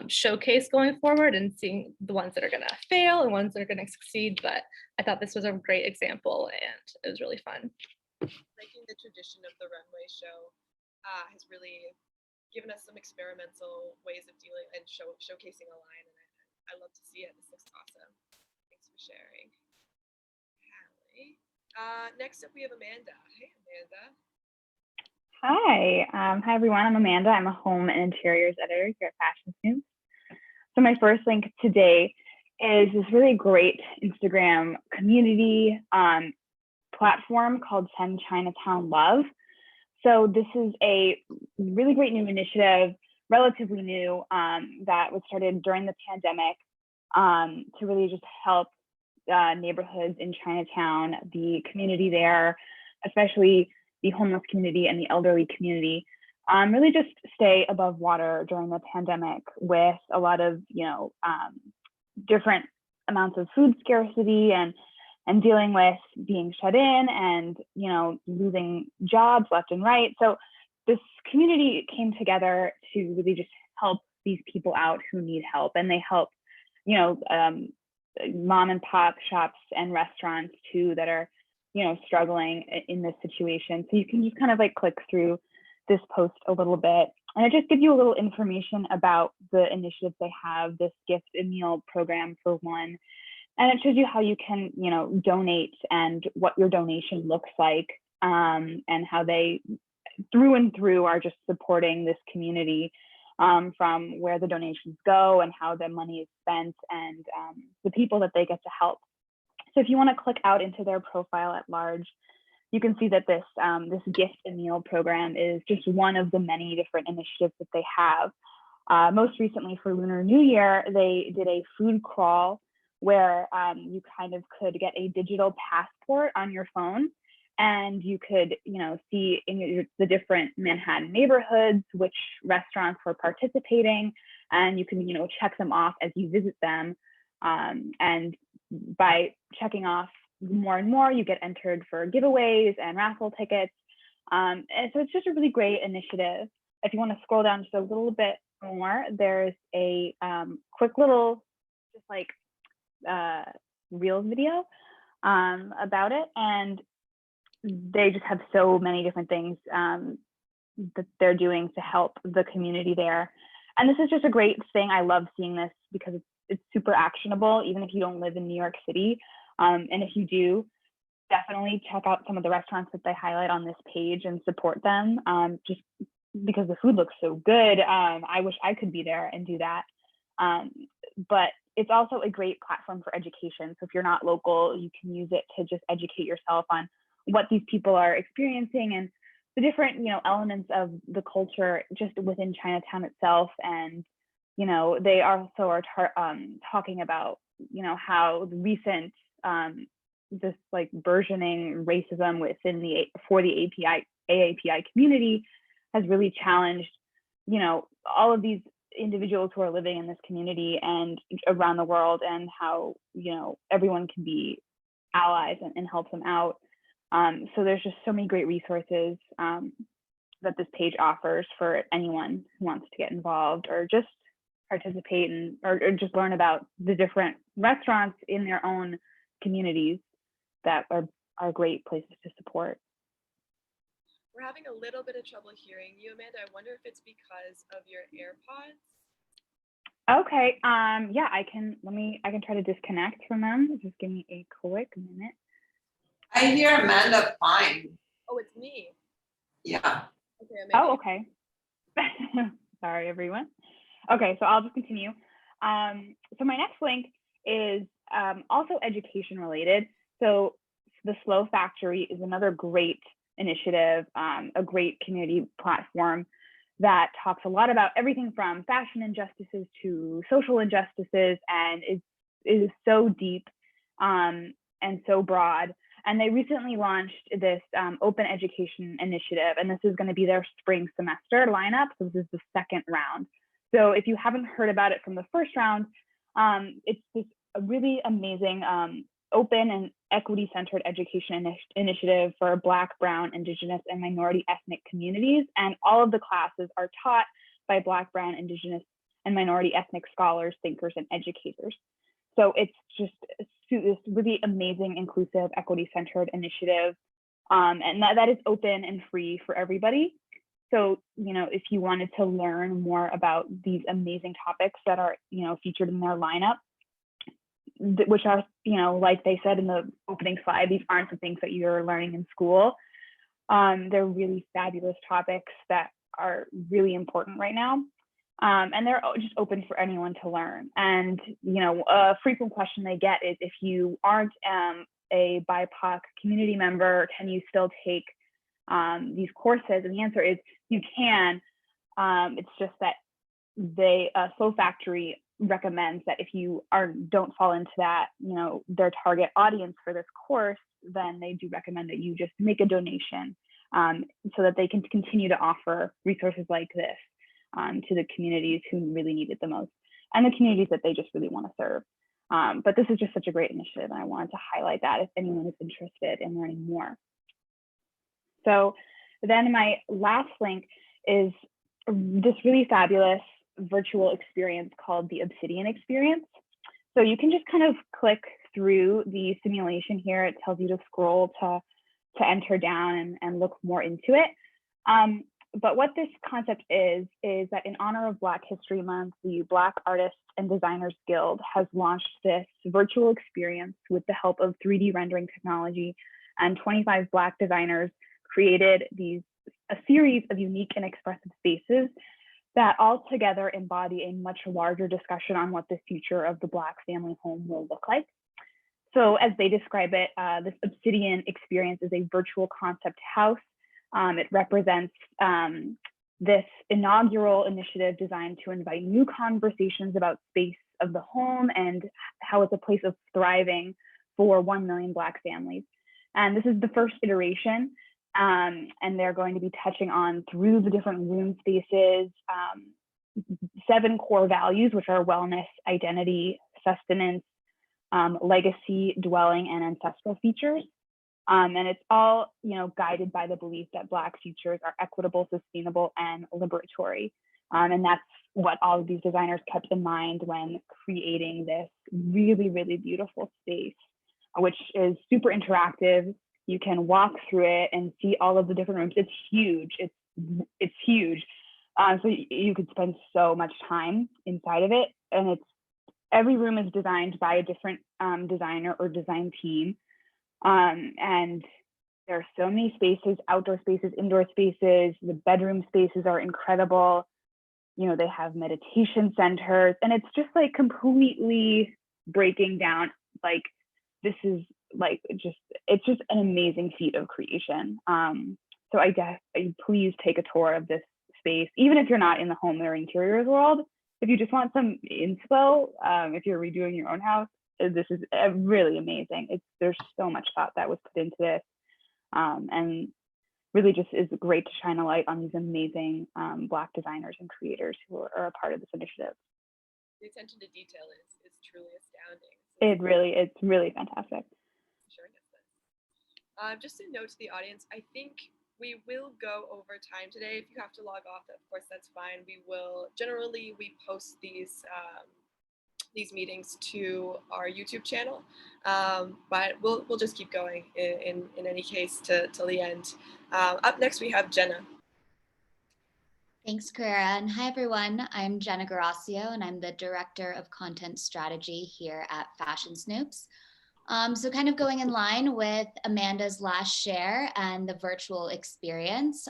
Speaker 12: showcase going forward, and seeing the ones that are going to fail and ones that are going to succeed. But I thought this was a great example and it was really fun.
Speaker 1: Breaking the tradition of the runway show has really given us some experimental ways of dealing and showcasing a line, and I love to see it. This looks awesome. Thanks for sharing, Hallie. Next up, we have Amanda. Hey, Amanda.
Speaker 13: Hi, hi everyone. I'm Amanda. I'm a home and interiors editor here at Fashion Snoops. So my first link today is this really great Instagram community platform called Send Chinatown Love. So this is a really great new initiative, relatively new, that was started during the pandemic to really just help neighborhoods in Chinatown, the community there, especially the homeless community and the elderly community, really just stay above water during the pandemic with a lot of, different amounts of food scarcity and dealing with being shut in and, losing jobs left and right. So this community came together to really just help these people out who need help. And they help, mom and pop shops and restaurants too that are struggling in this situation. So you can just kind of like click through this post a little bit, and it just gives you a little information about the initiatives they have, this gift and meal program for one. And it shows you how you can, donate and what your donation looks like, and how they through and through are just supporting this community, from where the donations go and how the money is spent, and the people that they get to help. So if you want to click out into their profile at large, you can see that this gift and meal program is just one of the many different initiatives that they have. Most recently for Lunar New Year, they did a food crawl where you kind of could get a digital passport on your phone, and you could, see in the different Manhattan neighborhoods which restaurants were participating, and you can, check them off as you visit them. And by checking off more and more, you get entered for giveaways and raffle tickets. And so it's just a really great initiative. If you want to scroll down just a little bit more, there's a quick little just like Reels video about it, and they just have so many different things that they're doing to help the community there. And this is just a great thing. I love seeing this because it's super actionable, even if you don't live in New York City. And if you do, definitely check out some of the restaurants that they highlight on this page and support them, just because the food looks so good. I wish I could be there and do that. But it's also a great platform for education. So if you're not local, you can use it to just educate yourself on what these people are experiencing and the different, elements of the culture just within Chinatown itself. And, they also are talking about, how the recent, this like burgeoning racism within for the AAPI community has really challenged, all of these individuals who are living in this community and around the world, and how, everyone can be allies and help them out. So there's just so many great resources that this page offers for anyone who wants to get involved or just participate or just learn about the different restaurants in their own communities that are great places to support.
Speaker 1: We're having a little bit of trouble hearing you, Amanda. I wonder if it's because of your AirPods.
Speaker 13: Okay. Yeah, I can try to disconnect from them. Just give me a quick minute.
Speaker 9: I hear Amanda fine.
Speaker 1: Oh, it's me.
Speaker 9: Yeah.
Speaker 1: Okay, Amanda.
Speaker 13: Oh, okay. Sorry, everyone. Okay, so I'll just continue. So my next link is also education related. So the Slow Factory is another great initiative, a great community platform that talks a lot about everything from fashion injustices to social injustices, and is so deep and so broad. And they recently launched this open education initiative, and this is going to be their spring semester lineup. So this is the second round. So if you haven't heard about it from the first round, it's this really amazing open and equity-centered education initiative for Black, Brown, Indigenous, and minority ethnic communities. And all of the classes are taught by Black, Brown, Indigenous, and minority ethnic scholars, thinkers, and educators. So it's just this really amazing, inclusive, equity-centered initiative. And that is open and free for everybody. So, if you wanted to learn more about these amazing topics that are, featured in their lineup, which are, like they said in the opening slide, these aren't the things that you're learning in school. They're really fabulous topics that are really important right now. And they're just open for anyone to learn. And, a frequent question they get is, if you aren't a BIPOC community member, can you still take these courses? And the answer is you can. It's just that Slow Factory recommends that if you don't fall into that, their target audience for this course, then they do recommend that you just make a donation so that they can continue to offer resources like this to the communities who really need it the most, and the communities that they just really want to serve. But this is just such a great initiative, and I wanted to highlight that if anyone is interested in learning more. So then my last link is this really fabulous virtual experience called the Obsidian Experience. So you can just kind of click through the simulation here. It tells you to scroll to enter down and look more into it. but what this concept is that in honor of Black History Month, the Black Artists and Designers Guild has launched this virtual experience with the help of 3D rendering technology, and 25 Black designers created a series of unique and expressive spaces that all together embody a much larger discussion on what the future of the Black family home will look like. So as they describe it, this Obsidian Experience is a virtual concept house. It represents this inaugural initiative designed to invite new conversations about space of the home and how it's a place of thriving for 1 million Black families. And this is the first iteration, and they're going to be touching on, through the different room spaces, 7 core values, which are wellness, identity, sustenance, legacy, dwelling, and ancestral features. And it's all, guided by the belief that Black futures are equitable, sustainable, and liberatory. And that's what all of these designers kept in mind when creating this really, really beautiful space, which is super interactive. You can walk through it and see all of the different rooms. It's huge. It's huge. So you could spend so much time inside of it. And every room is designed by a different designer or design team. And there are so many spaces, outdoor spaces, indoor spaces. The bedroom spaces are incredible. They have meditation centers, and it's just like completely breaking down, like, this is like, it's just an amazing feat of creation. So I guess please take a tour of this space, even if you're not in the home or interiors world. If you just want some inspo, if you're redoing your own house, this is really amazing. There's so much thought that was put into this, and really just is great to shine a light on these amazing Black designers and creators who are a part of this initiative.
Speaker 1: The attention to detail is truly astounding.
Speaker 13: It's really fantastic.
Speaker 1: Just a note to the audience, I think we will go over time today. If you have to log off, of course, that's fine. We post these meetings to our YouTube channel, but we'll just keep going in any case till the end. Up next, we have Jenna.
Speaker 14: Thanks, Carrera, and hi everyone. I'm Jenna Garasio, and I'm the Director of Content Strategy here at Fashion Snoops. So kind of going in line with Amanda's last share and the virtual experience.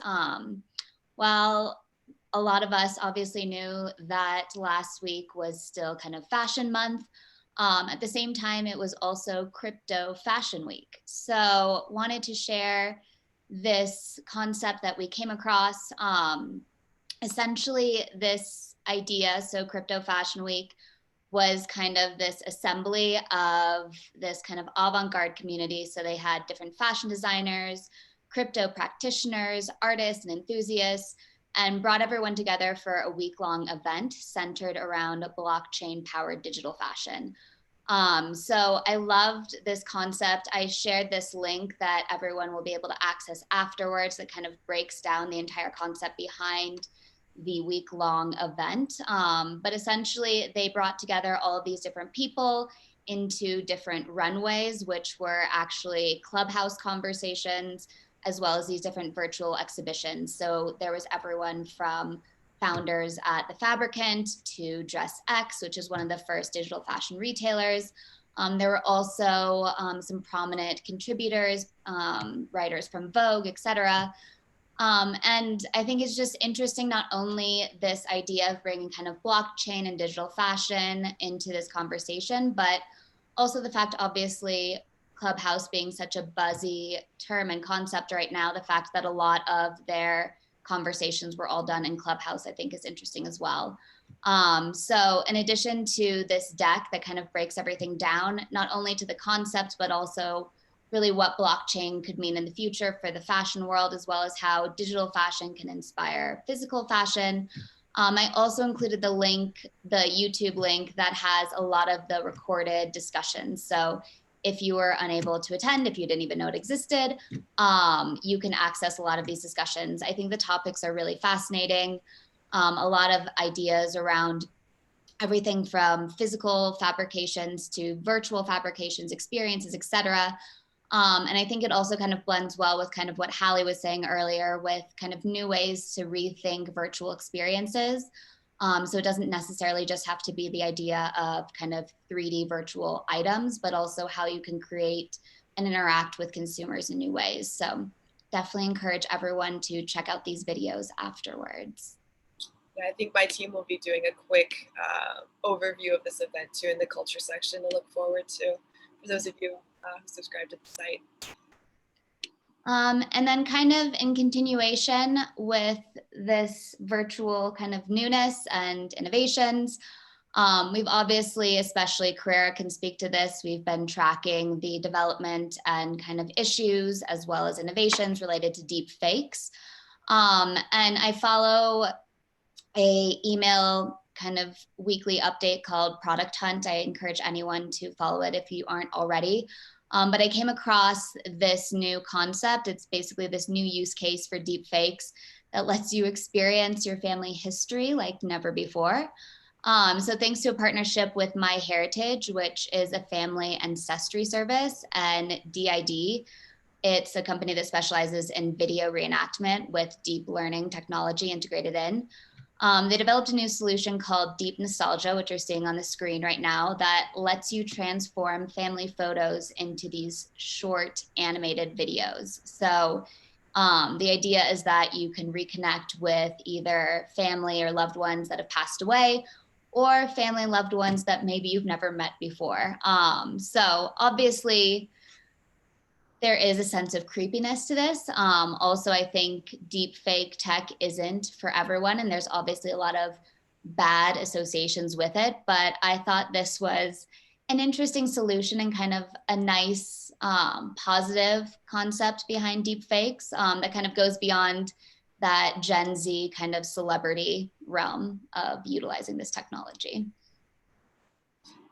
Speaker 14: While a lot of us obviously knew that last week was still kind of fashion month, at the same time, it was also crypto fashion week. So wanted to share this concept that we came across. Essentially this idea, so crypto fashion week was kind of this assembly of this kind of avant-garde community. So they had different fashion designers, crypto practitioners, artists, and enthusiasts, and brought everyone together for a week-long event centered around blockchain-powered digital fashion. So I loved this concept. I shared this link that everyone will be able to access afterwards that kind of breaks down the entire concept behind the week-long event. But essentially, they brought together all of these different people into different runways, which were actually Clubhouse conversations, as well as these different virtual exhibitions. So there was everyone from founders at The Fabricant to DressX, which is one of the first digital fashion retailers. There were also some prominent contributors, writers from Vogue, etc. And I think it's just interesting, not only this idea of bringing kind of blockchain and digital fashion into this conversation, but also the fact, obviously, Clubhouse being such a buzzy term and concept right now, the fact that a lot of their conversations were all done in Clubhouse, I think is interesting as well. So in addition to this deck that kind of breaks everything down, not only to the concept, but also really what blockchain could mean in the future for the fashion world, as well as how digital fashion can inspire physical fashion. I also included the link, the YouTube link that has a lot of the recorded discussions. So if you were unable to attend, if you didn't even know it existed, you can access a lot of these discussions. I think the topics are really fascinating. A lot of ideas around everything from physical fabrications to virtual fabrications, experiences, etc. And I think it also kind of blends well with kind of what Hallie was saying earlier with kind of new ways to rethink virtual experiences. So it doesn't necessarily just have to be the idea of kind of 3D virtual items, but also how you can create and interact with consumers in new ways. So definitely encourage everyone to check out these videos afterwards.
Speaker 1: Yeah, I think my team will be doing a quick overview of this event too in the culture section to look forward to for those of you who subscribe to the site.
Speaker 14: And then kind of in continuation with this virtual kind of newness and innovations, we've obviously, especially Carrera can speak to this, we've been tracking the development and kind of issues as well as innovations related to deep fakes. And I follow a email kind of weekly update called Product Hunt. I encourage anyone to follow it if you aren't already. But I came across this new concept. It's basically this new use case for deep fakes that lets you experience your family history like never before. So thanks to a partnership with MyHeritage, which is a family ancestry service, and DID, it's a company that specializes in video reenactment with deep learning technology integrated in. They developed a new solution called Deep Nostalgia, which you're seeing on the screen right now, that lets you transform family photos into these short animated videos. So the idea is that you can reconnect with either family or loved ones that have passed away, or family and loved ones that maybe you've never met before. So obviously, there is a sense of creepiness to this. Also, I think deep fake tech isn't for everyone, and there's obviously a lot of bad associations with it, but I thought this was an interesting solution and kind of a nice positive concept behind deep fakes that kind of goes beyond that Gen Z kind of celebrity realm of utilizing this technology.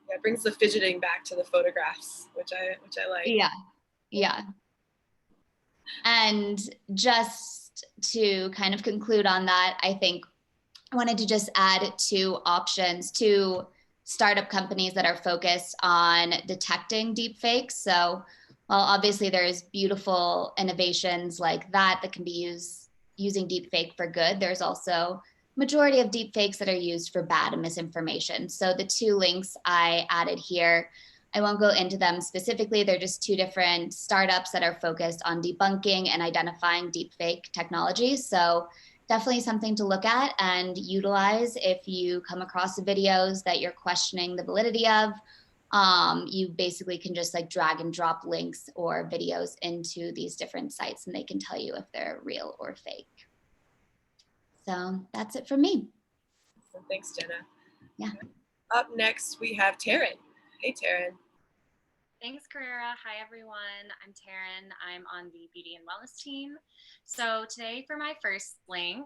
Speaker 1: Yeah, it brings the fidgeting back to the photographs, which I like.
Speaker 14: Yeah. Yeah. And just to kind of conclude on that, I think I wanted to just add two options to startup companies that are focused on detecting deep fakes. So while obviously there's beautiful innovations like that can be used using deep fake for good, there's also majority of deep fakes that are used for bad and misinformation. So the two links I added here, I won't go into them specifically. They're just two different startups that are focused on debunking and identifying deepfake technology. So definitely something to look at and utilize if you come across the videos that you're questioning the validity of. You basically can just like drag and drop links or videos into these different sites and they can tell you if they're real or fake. So that's it for me.
Speaker 1: Thanks, Jenna.
Speaker 14: Yeah.
Speaker 1: Up next, we have Taryn. Hey, Taryn.
Speaker 15: Thanks, Carrera. Hi, everyone. I'm Taryn. I'm on the beauty and wellness team. So today for my first link,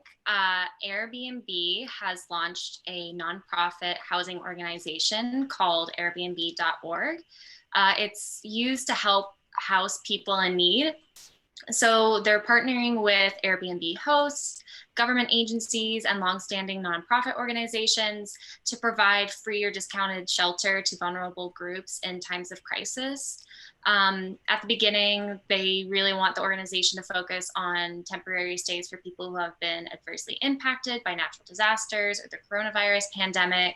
Speaker 15: Airbnb has launched a nonprofit housing organization called Airbnb.org. It's used to help house people in need. So they're partnering with Airbnb hosts, government agencies, and longstanding nonprofit organizations to provide free or discounted shelter to vulnerable groups in times of crisis. At the beginning, they really want the organization to focus on temporary stays for people who have been adversely impacted by natural disasters or the coronavirus pandemic.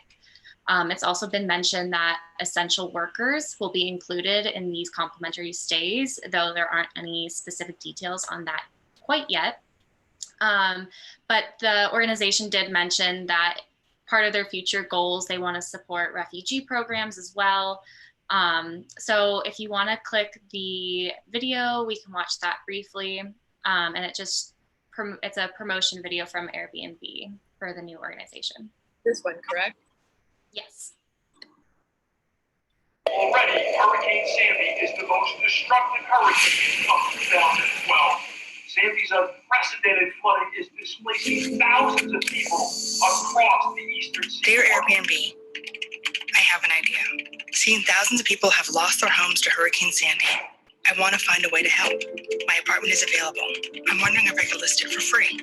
Speaker 15: It's also been mentioned that essential workers will be included in these complimentary stays, though there aren't any specific details on that quite yet. But the organization did mention that part of their future goals, they want to support refugee programs as well. So if you want to click the video, we can watch that briefly. And it's a promotion video from Airbnb for the new organization.
Speaker 1: This one, correct?
Speaker 15: Yes.
Speaker 16: Already, Hurricane Sandy is the most destructive hurricane of 2012. Sandy's unprecedented flooding is displacing thousands of people across the eastern seaboard.
Speaker 17: Dear Airbnb, I have an idea. Seeing thousands of people have lost their homes to Hurricane Sandy, I want to find a way to help. My apartment is available. I'm wondering if I could list it for free.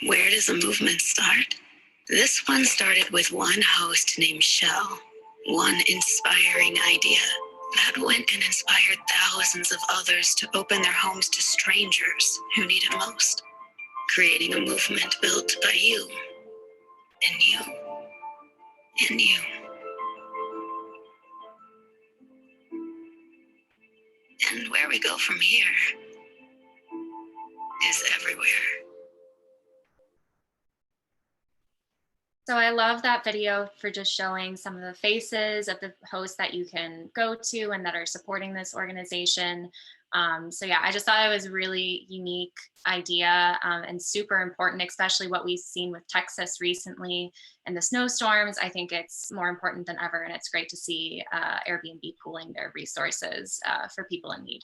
Speaker 17: Where does the movement start?
Speaker 18: This one started with one host named Shell, one inspiring idea that went and inspired thousands of others to open their homes to strangers who need it most, creating a movement built by you, and you, and you. And where we go from here is everywhere.
Speaker 15: So I love that video for just showing some of the faces of the hosts that you can go to and that are supporting this organization. So yeah, I just thought it was a really unique idea and super important, especially what we've seen with Texas recently and the snowstorms. I think it's more important than ever, and it's great to see Airbnb pooling their resources for people in need.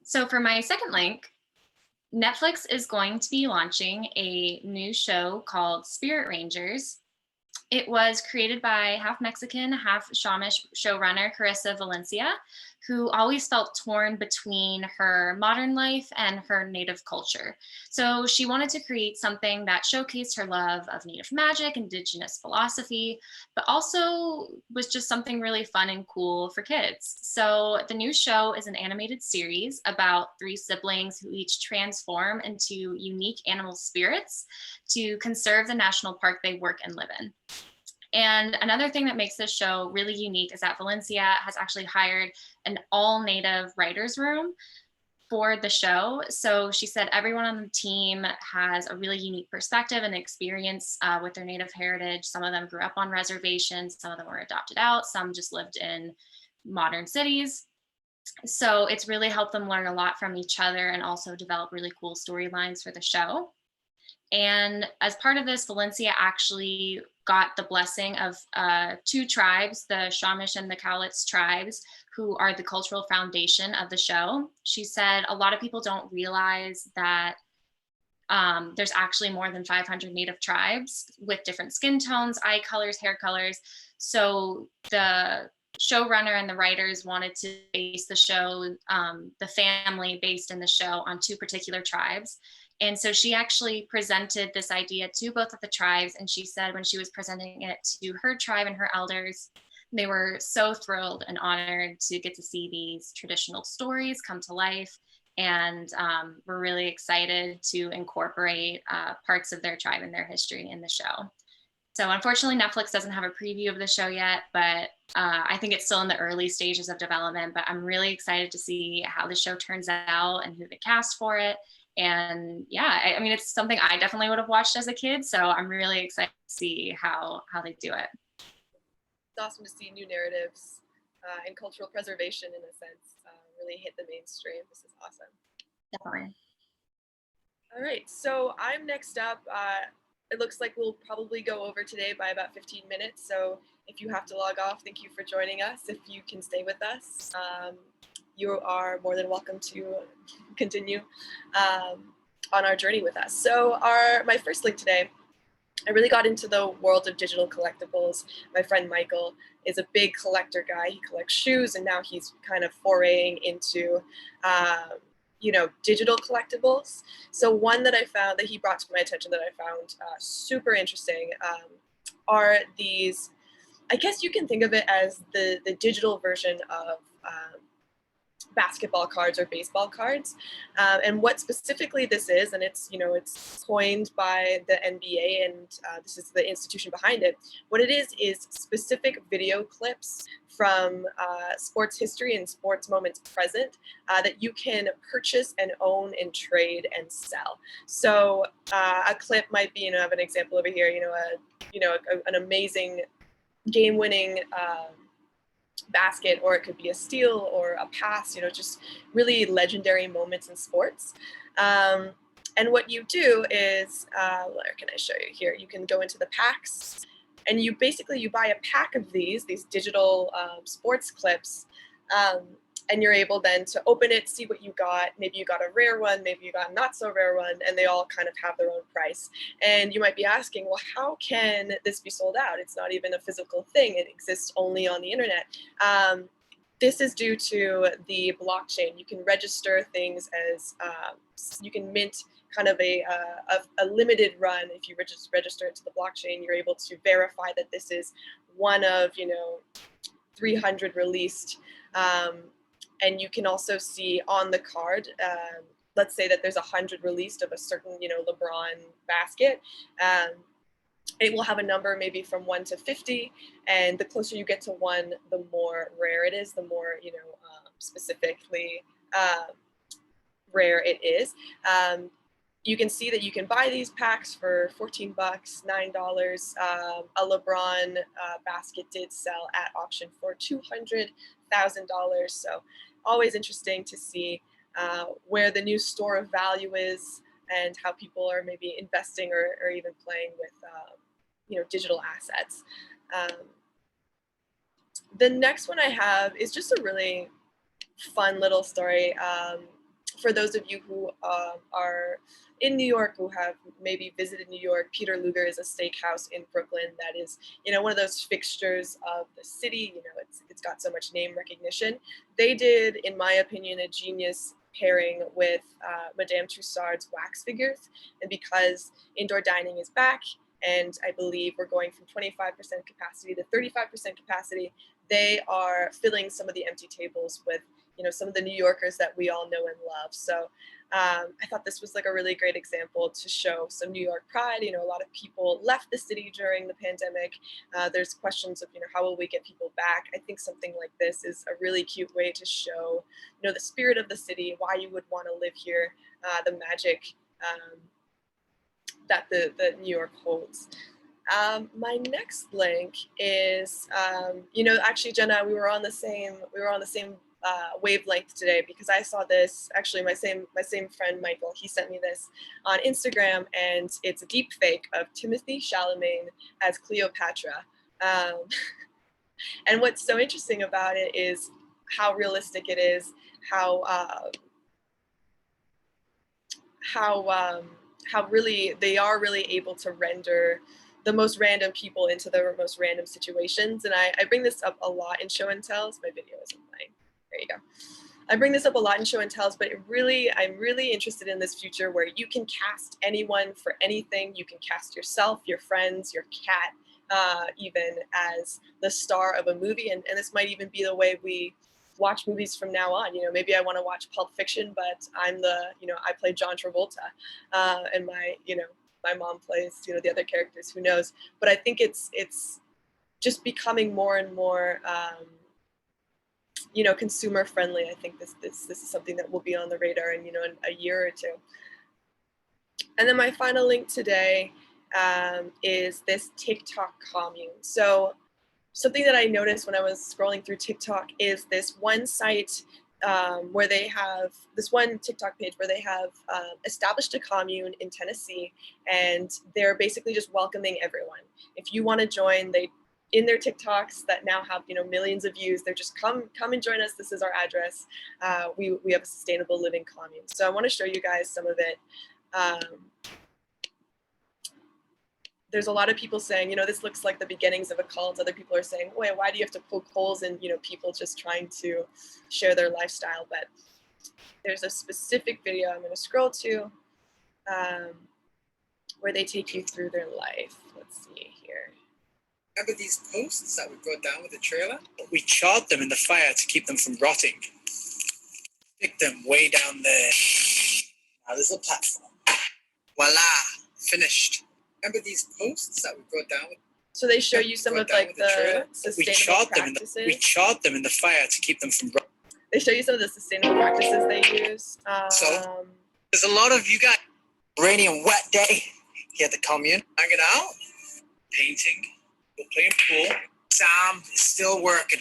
Speaker 15: So for my second link, Netflix is going to be launching a new show called Spirit Rangers. It was created by half Mexican, half Shamish showrunner Carissa Valencia, who always felt torn between her modern life and her native culture. So she wanted to create something that showcased her love of Native magic, indigenous philosophy, but also was just something really fun and cool for kids. So the new show is an animated series about 3 siblings who each transform into unique animal spirits to conserve the national park they work and live in. And another thing that makes this show really unique is that Valencia has actually hired an all-native writer's room for the show. So she said everyone on the team has a really unique perspective and experience with their native heritage. Some of them grew up on reservations, some of them were adopted out, some just lived in modern cities. So it's really helped them learn a lot from each other and also develop really cool storylines for the show. And as part of this, Valencia actually got the blessing of 2 tribes, the Shamish and the Cowlitz tribes, who are the cultural foundation of the show. She said a lot of people don't realize that there's actually more than 500 native tribes with different skin tones, eye colors, hair colors. So the showrunner and the writers wanted to base the show, the family based in the show, on 2 particular tribes. And so she actually presented this idea to both of the tribes. And she said when she was presenting it to her tribe and her elders, they were so thrilled and honored to get to see these traditional stories come to life. And we're really excited to incorporate parts of their tribe and their history in the show. So unfortunately, Netflix doesn't have a preview of the show yet, but I think it's still in the early stages of development. But I'm really excited to see how the show turns out and who they cast for it. And yeah, I mean, it's something I definitely would have watched as a kid. So I'm really excited to see how they do it.
Speaker 1: It's awesome to see new narratives and cultural preservation, in a sense, really hit the mainstream. This is awesome.
Speaker 15: Definitely.
Speaker 1: All right, so I'm next up. It looks like we'll probably go over today by about 15 minutes. So if you have to log off, thank you for joining us. If you can stay with us, you are more than welcome to continue on our journey with us. So my first link today, I really got into the world of digital collectibles. My friend Michael is a big collector guy. He collects shoes, and now he's kind of foraying into digital collectibles. So one that I found that he brought to my attention that I found super interesting are these, I guess you can think of it as the digital version of basketball cards or baseball cards. And what specifically this is, and it's coined by the NBA, and this is the institution behind it. What it is specific video clips from sports history and sports moments present that you can purchase and own and trade and sell. So a clip might be, I have an example over here, an amazing game-winning basket, or it could be a steal or a pass, just really legendary moments in sports. And what you do is, where can I show you here? You can go into the packs, and you buy a pack of these digital sports clips, and you're able then to open it, see what you got. Maybe you got a rare one, maybe you got a not so rare one, and they all kind of have their own price. And you might be asking, well, how can this be sold out? It's not even a physical thing. It exists only on the internet. This is due to the blockchain. You can register things as, you can mint kind of a limited run. If you register it to the blockchain, you're able to verify that this is one of, 300 released. And you can also see on the card, let's say that there's 100 released of a certain, LeBron basket. It will have a number maybe from 1 to 50, and the closer you get to 1, the more rare it is, the more, specifically rare it is. You can see that you can buy these packs for $14, $9. A LeBron basket did sell at auction for $200,000. So always interesting to see where the new store of value is and how people are maybe investing or even playing with, digital assets. The next one I have is just a really fun little story. For those of you who are in New York, who have maybe visited New York, Peter Lugar is a steakhouse in Brooklyn that is, one of those fixtures of the city. It's got so much name recognition. They did, in my opinion, a genius pairing with Madame Tussauds wax figures. And because indoor dining is back, and I believe we're going from 25% capacity to 35% capacity, they are filling some of the empty tables with, some of the New Yorkers that we all know and love. So I thought this was like a really great example to show some New York pride. A lot of people left the city during the pandemic. There's questions of, how will we get people back? I think something like this is a really cute way to show, the spirit of the city, why you would want to live here, the magic that the New York holds. My next link is, actually, Jenna, we were on the same wavelength today, because I saw this. Actually, my same friend Michael, he sent me this on Instagram, and it's a deep fake of Timothée Chalamet as Cleopatra. And what's so interesting about it is how realistic it is, how really they are really able to render the most random people into the most random situations. And I bring this up a lot in show and tells. My video isn't playing. There you go. I bring this up a lot in show and tells, but I'm really interested in this future where you can cast anyone for anything. You can cast yourself, your friends, your cat, even as the star of a movie. And this might even be the way we watch movies from now on. Maybe I want to watch Pulp Fiction, but I'm I play John Travolta, and my mom plays, the other characters, who knows? But I think it's just becoming more and more, consumer friendly. I think this is something that will be on the radar in, in a year or two. And then my final link today is this TikTok commune. So something that I noticed when I was scrolling through TikTok is this one site where they have this one TikTok page where they have established a commune in Tennessee, and they're basically just welcoming everyone. If you want to join, in their TikToks that now have millions of views, they're just come and join us. This is our address. We have a sustainable living commune. So I want to show you guys some of it. There's a lot of people saying, this looks like the beginnings of a cult. Other people are saying, wait, why do you have to poke holes in, people just trying to share their lifestyle? But there's a specific video I'm going to scroll to where they take you through their life. Let's see here.
Speaker 19: Remember these posts that we brought down with the trailer? We charred them in the fire to keep them from rotting. Stick them way down there. Now there's a platform. Voila, finished. Remember these posts that we brought down?
Speaker 1: So they show you some of like the sustainable practices.
Speaker 19: We charred them in the fire to keep them from.
Speaker 1: They show you some of the sustainable practices they use.
Speaker 19: So there's a lot of you guys. Rainy and wet day here at the commune. Hanging out, painting, we're playing pool. Sam is still working,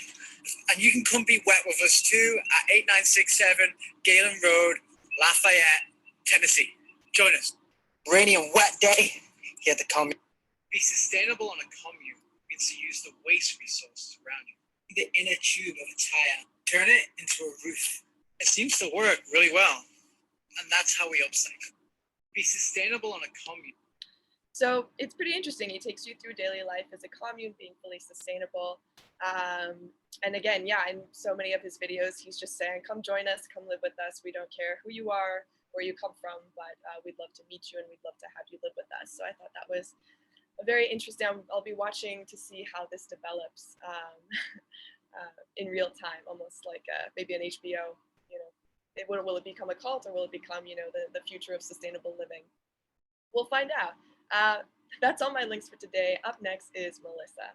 Speaker 19: and you can come be wet with us too at 8967 Galen Road, Lafayette, Tennessee. Join us. Rainy and wet day. Here at the commune. Be sustainable on a commune means to use the waste resources around you. The inner tube of a tire, turn it into a roof. It seems to work really well. And that's how we upcycle. Be sustainable on a commune.
Speaker 1: So it's pretty interesting. He takes you through daily life as a commune, being fully sustainable. And again, yeah, in so many of his videos, he's just saying, come join us, come live with us. We don't care who you are, where you come from, but we'd love to meet you and we'd love to have you live with us. So I thought that was a very interesting. I'll be watching to see how this develops in real time, almost like maybe an HBO, will it become a cult or will it become, the future of sustainable living? We'll find out. That's all my links for today. Up next is Melissa.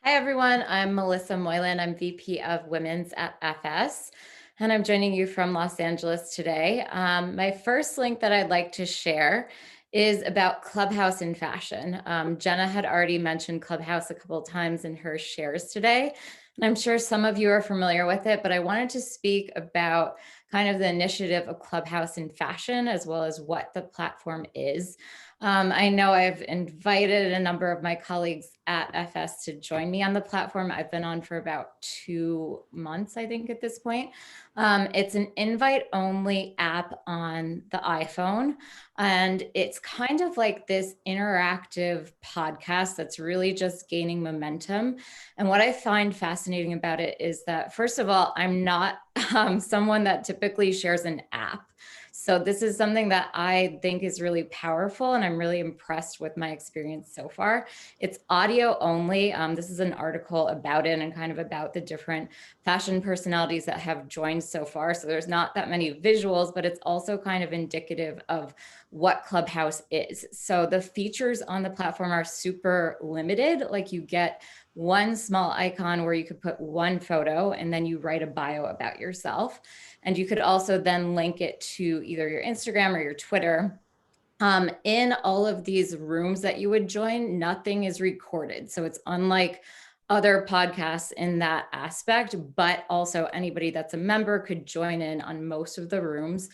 Speaker 20: Hi, everyone. I'm Melissa Moylan. I'm VP of Women's at FS, and I'm joining you from Los Angeles today. My first link that I'd like to share is about Clubhouse in fashion. Jenna had already mentioned Clubhouse a couple of times in her shares today, and I'm sure some of you are familiar with it, but I wanted to speak about kind of the initiative of Clubhouse in fashion, as well as what the platform is. I know I've invited a number of my colleagues at FS to join me on the platform. I've been on for about 2 months, I think, at this point. It's an invite-only app on the iPhone, and it's kind of like this interactive podcast that's really just gaining momentum. And what I find fascinating about it is that, first of all, I'm not someone that typically shares an app. So this is something that I think is really powerful, and I'm really impressed with my experience so far. It's audio only. This is an article about it and kind of about the different fashion personalities that have joined so far. So there's not that many visuals, but it's also kind of indicative of what Clubhouse is. So the features on the platform are super limited. Like, you get one small icon where you could put one photo and then you write a bio about yourself. And you could also then link it to either your Instagram or your Twitter. In all of these rooms that you would join, nothing is recorded. So it's unlike other podcasts in that aspect, but also anybody that's a member could join in on most of the rooms.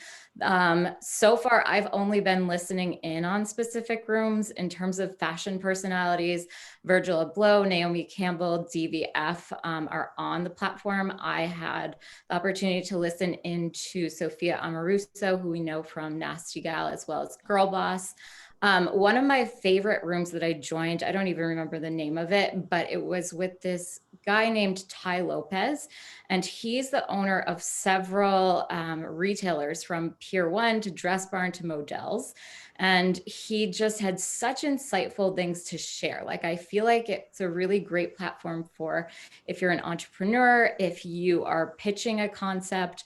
Speaker 20: So far, I've only been listening in on specific rooms in terms of fashion personalities. Virgil Abloh, Naomi Campbell, DVF are on the platform. I had the opportunity to listen into Sophia Amoruso, who we know from Nasty Gal, as well as Girl Boss. One of my favorite rooms that I joined, I don't even remember the name of it, but it was with this guy named Ty Lopez, and he's the owner of several retailers, from Pier 1 to Dress Barn to Models. And he just had such insightful things to share. Like, I feel like it's a really great platform for if you're an entrepreneur, if you are pitching a concept.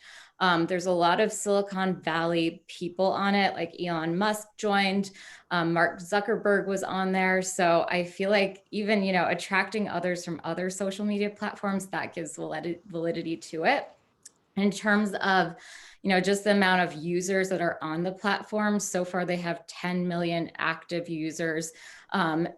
Speaker 20: There's a lot of Silicon Valley people on it, like Elon Musk joined, Mark Zuckerberg was on there. So I feel like even, attracting others from other social media platforms, that gives validity to it. In terms of, just the amount of users that are on the platform, so far they have 10 million active users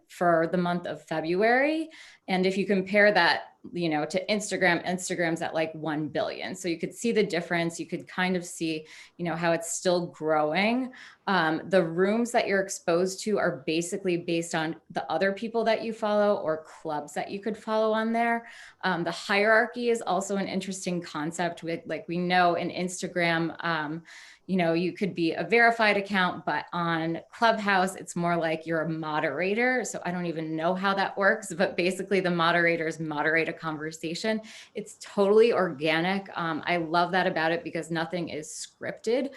Speaker 20: for the month of February. And if you compare that, to Instagram's at like 1 billion. So you could see the difference. You could kind of see, how it's still growing. The rooms that you're exposed to are basically based on the other people that you follow or clubs that you could follow on there. The hierarchy is also an interesting concept. Like, we know in Instagram, you could be a verified account, but on Clubhouse, it's more like you're a moderator. So I don't even know how that works, but basically the moderators moderate a conversation. It's totally organic. I love that about it because nothing is scripted.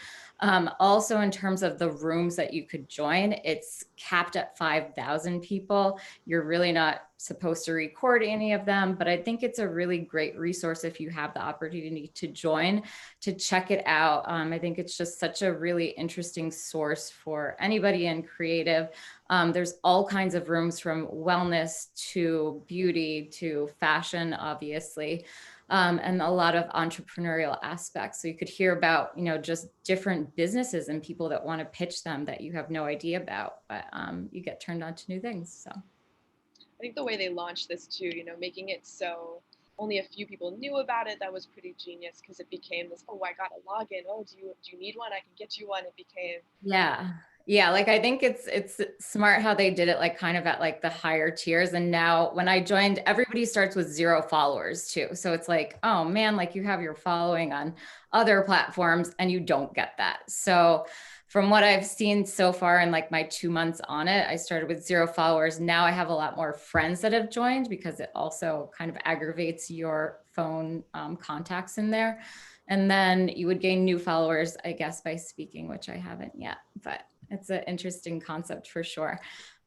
Speaker 20: Also, in terms of the rooms that you could join, it's capped at 5,000 people. You're really not supposed to record any of them, but I think it's a really great resource if you have the opportunity to join, to check it out. I think it's just such a really interesting source for anybody in creative. There's all kinds of rooms, from wellness to beauty to fashion, obviously. And a lot of entrepreneurial aspects. So you could hear about, just different businesses and people that want to pitch them that you have no idea about, but you get turned on to new things. So
Speaker 1: I think the way they launched this too, making it so only a few people knew about it, that was pretty genius, because it became this, oh, I got a login. Oh, do you need one? I can get you one. It became.
Speaker 20: Yeah. Yeah, like I think it's smart how they did it, like kind of at like the higher tiers. And now when I joined, everybody starts with 0 followers too. So it's like, oh man, like you have your following on other platforms and you don't get that. So from what I've seen so far in like my 2 months on it, I started with 0 followers. Now I have a lot more friends that have joined because it also kind of aggravates your phone contacts in there. And then you would gain new followers, I guess, by speaking, which I haven't yet, but it's an interesting concept for sure.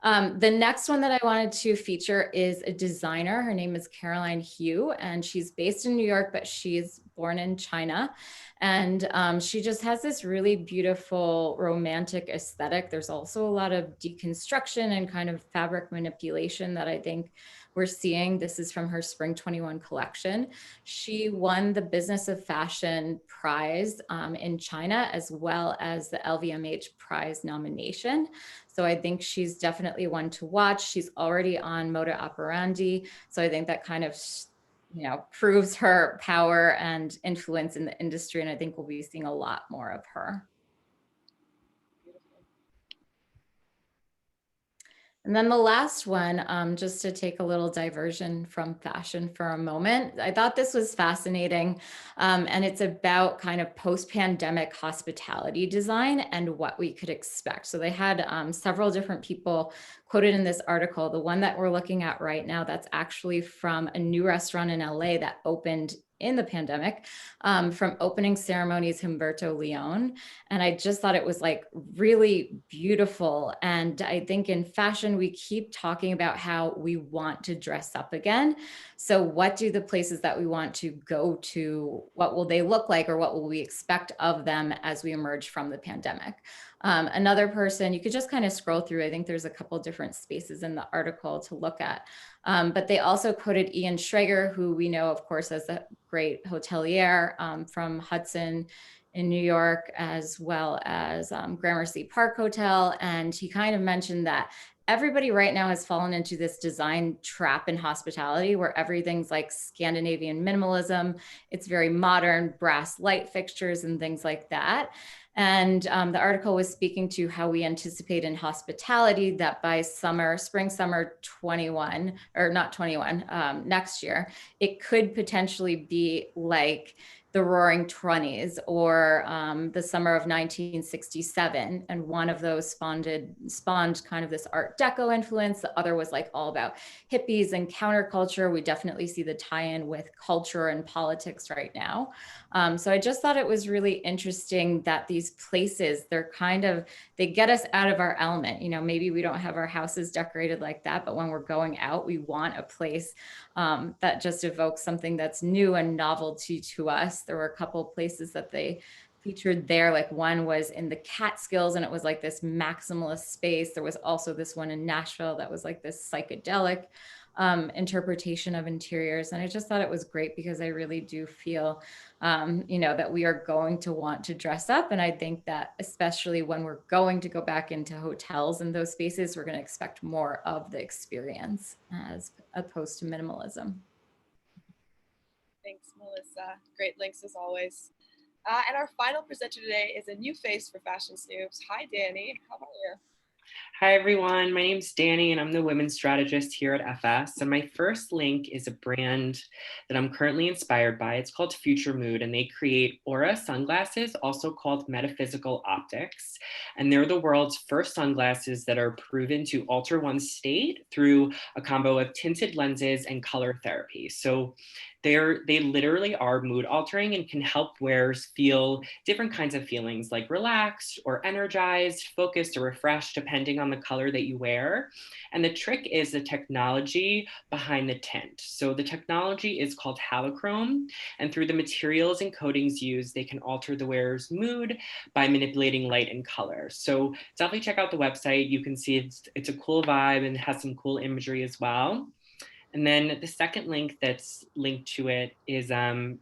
Speaker 20: The next one that I wanted to feature is a designer. Her name is Caroline Hugh, and she's based in New York, but she's born in China. And she just has this really beautiful romantic aesthetic. There's also a lot of deconstruction and kind of fabric manipulation that I think we're seeing. This is from her Spring 21 collection. She won the Business of Fashion prize in China, as well as the LVMH prize nomination. So I think she's definitely one to watch. She's already on Moda Operandi. So I think that kind of, you know, proves her power and influence in the industry. And I think we'll be seeing a lot more of her. And then the last one, just to take a little diversion from fashion for a moment, I thought this was fascinating. And it's about kind of post-pandemic hospitality design and what we could expect. So they had several different people quoted in this article. The one that we're looking at right now, that's actually from a new restaurant in LA that opened in the pandemic, from Opening Ceremonies Humberto Leon. And I just thought it was like really beautiful. And I think in fashion, we keep talking about how we want to dress up again. So what do the places that we want to go to, what will they look like, or what will we expect of them as we emerge from the pandemic? Another person, you could just kind of scroll through. I think there's a couple different spaces in the article to look at. But they also quoted Ian Schrager, who we know, of course, as a great hotelier from Hudson in New York, as well as Gramercy Park Hotel. And he kind of mentioned that everybody right now has fallen into this design trap in hospitality where everything's like Scandinavian minimalism. It's very modern, brass light fixtures and things like that. And the article was speaking to how we anticipate in hospitality that by spring, summer 21, or not 21, next year, it could potentially be like the Roaring '20s or the summer of 1967. And one of those spawned kind of this Art Deco influence. The other was like all about hippies and counterculture. We definitely see the tie-in with culture and politics right now. So I just thought it was really interesting that these places, they get us out of our element. You know, maybe we don't have our houses decorated like that, but when we're going out, we want a place that just evokes something that's new and novelty to us. There were a couple of places that they featured there. Like one was in the Catskills and it was like this maximalist space. There was also this one in Nashville that was like this psychedelic interpretation of interiors. And I just thought it was great because I really do feel, you know, that we are going to want to dress up. And I think that especially when we're going to go back into hotels and those spaces, we're going to expect more of the experience as opposed to minimalism.
Speaker 1: Thanks, Melissa. Great links as always. And our final presenter today is a new face for Fashion Snoops. Hi, Danny. How are you?
Speaker 21: Hi, everyone. My name's Danny, and I'm the women's strategist here at FS. And my first link is a brand that I'm currently inspired by. It's called Future Mood, and they create Aura sunglasses, also called metaphysical optics. And they're the world's first sunglasses that are proven to alter one's state through a combo of tinted lenses and color therapy. So they literally are mood altering and can help wearers feel different kinds of feelings like relaxed or energized, focused or refreshed, depending on the color that you wear. And the trick is the technology behind the tint. So the technology is called halochrome, and through the materials and coatings used, they can alter the wearer's mood by manipulating light and color. So definitely check out the website. You can see it's a cool vibe and has some cool imagery as well. And then the second link that's linked to it is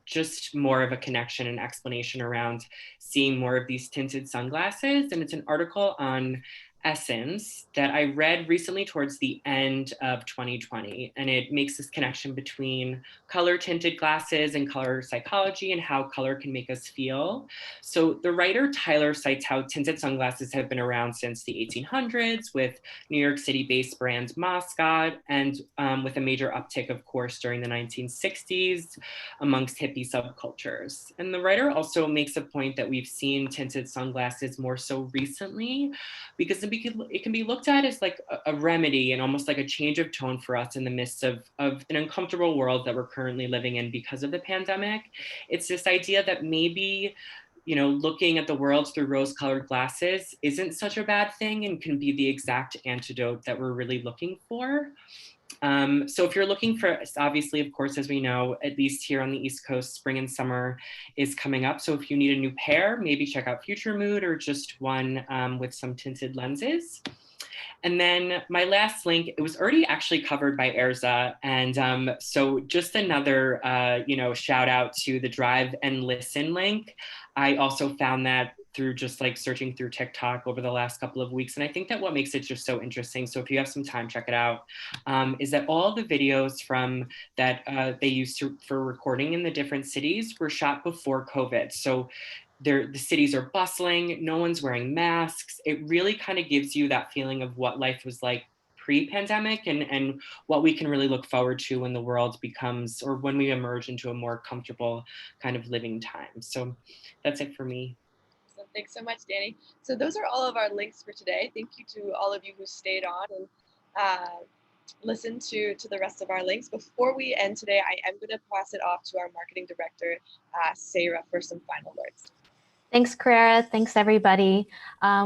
Speaker 21: just more of a connection and explanation around seeing more of these tinted sunglasses. And it's an article on Essence that I read recently towards the end of 2020, and it makes this connection between color tinted glasses and color psychology and how color can make us feel. So the writer Tyler cites how tinted sunglasses have been around since the 1800s with New York City based brand Moscot, and with a major uptick, of course, during the 1960s amongst hippie subcultures. And the writer also makes a point that we've seen tinted sunglasses more so recently because it can be looked at as like a remedy and almost like a change of tone for us in the midst of an uncomfortable world that we're currently living in because of the pandemic. It's this idea that maybe, you know, looking at the world through rose-colored glasses isn't such a bad thing and can be the exact antidote that we're really looking for. So if you're looking for, obviously, of course, as we know, at least here on the East Coast, spring and summer is coming up. So if you need a new pair, maybe check out Future Mood or just one with some tinted lenses. And then my last link, it was already actually covered by Erza. And so just another, shout out to the Drive and Listen link. I also found that through just like searching through TikTok over the last couple of weeks. And I think that what makes it just so interesting, so if you have some time, check it out, is that all the videos from that they used for recording in the different cities were shot before COVID. So the cities are bustling, no one's wearing masks. It really kind of gives you that feeling of what life was like pre-pandemic and what we can really look forward to when the world becomes, or when we emerge into a more comfortable kind of living time. So that's it for me.
Speaker 1: So thanks so much, Danny. So those are all of our links for today. Thank you to all of you who stayed on and listened to the rest of our links. Before we end today, I am going to pass it off to our marketing director, Sarah, for some final words.
Speaker 2: Thanks, Carrera. Thanks, everybody.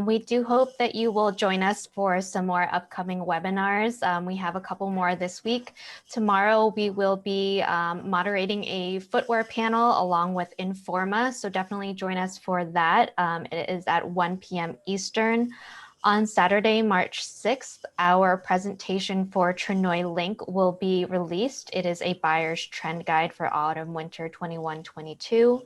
Speaker 2: We do hope that you will join us for some more upcoming webinars. We have a couple more this week. Tomorrow, we will be moderating a footwear panel along with Informa, so definitely join us for that. It is at 1 p.m. Eastern. On Saturday, March 6th, our presentation for Trinoy Link will be released. It is a buyer's trend guide for autumn/winter 21-22.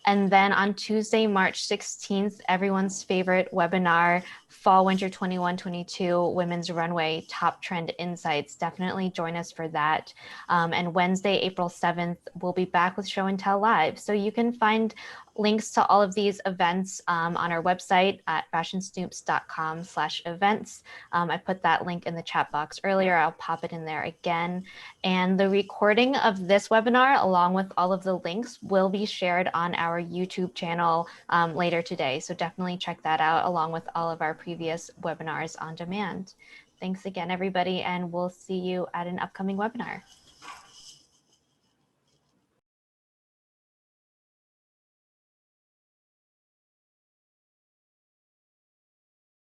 Speaker 2: And then on Tuesday, March 16th, everyone's favorite webinar, Fall/Winter 21-22 Women's Runway Top Trend Insights. Definitely join us for that. And Wednesday, April 7th, we'll be back with Show and Tell Live. So you can find links to all of these events on our website at fashionsnoops.com/events. I put that link in the chat box earlier. I'll pop it in there again. And the recording of this webinar, along with all of the links, will be shared on our YouTube channel later today. So definitely check that out, along with all of our previous webinars on demand. Thanks again, everybody, and we'll see you at an upcoming webinar.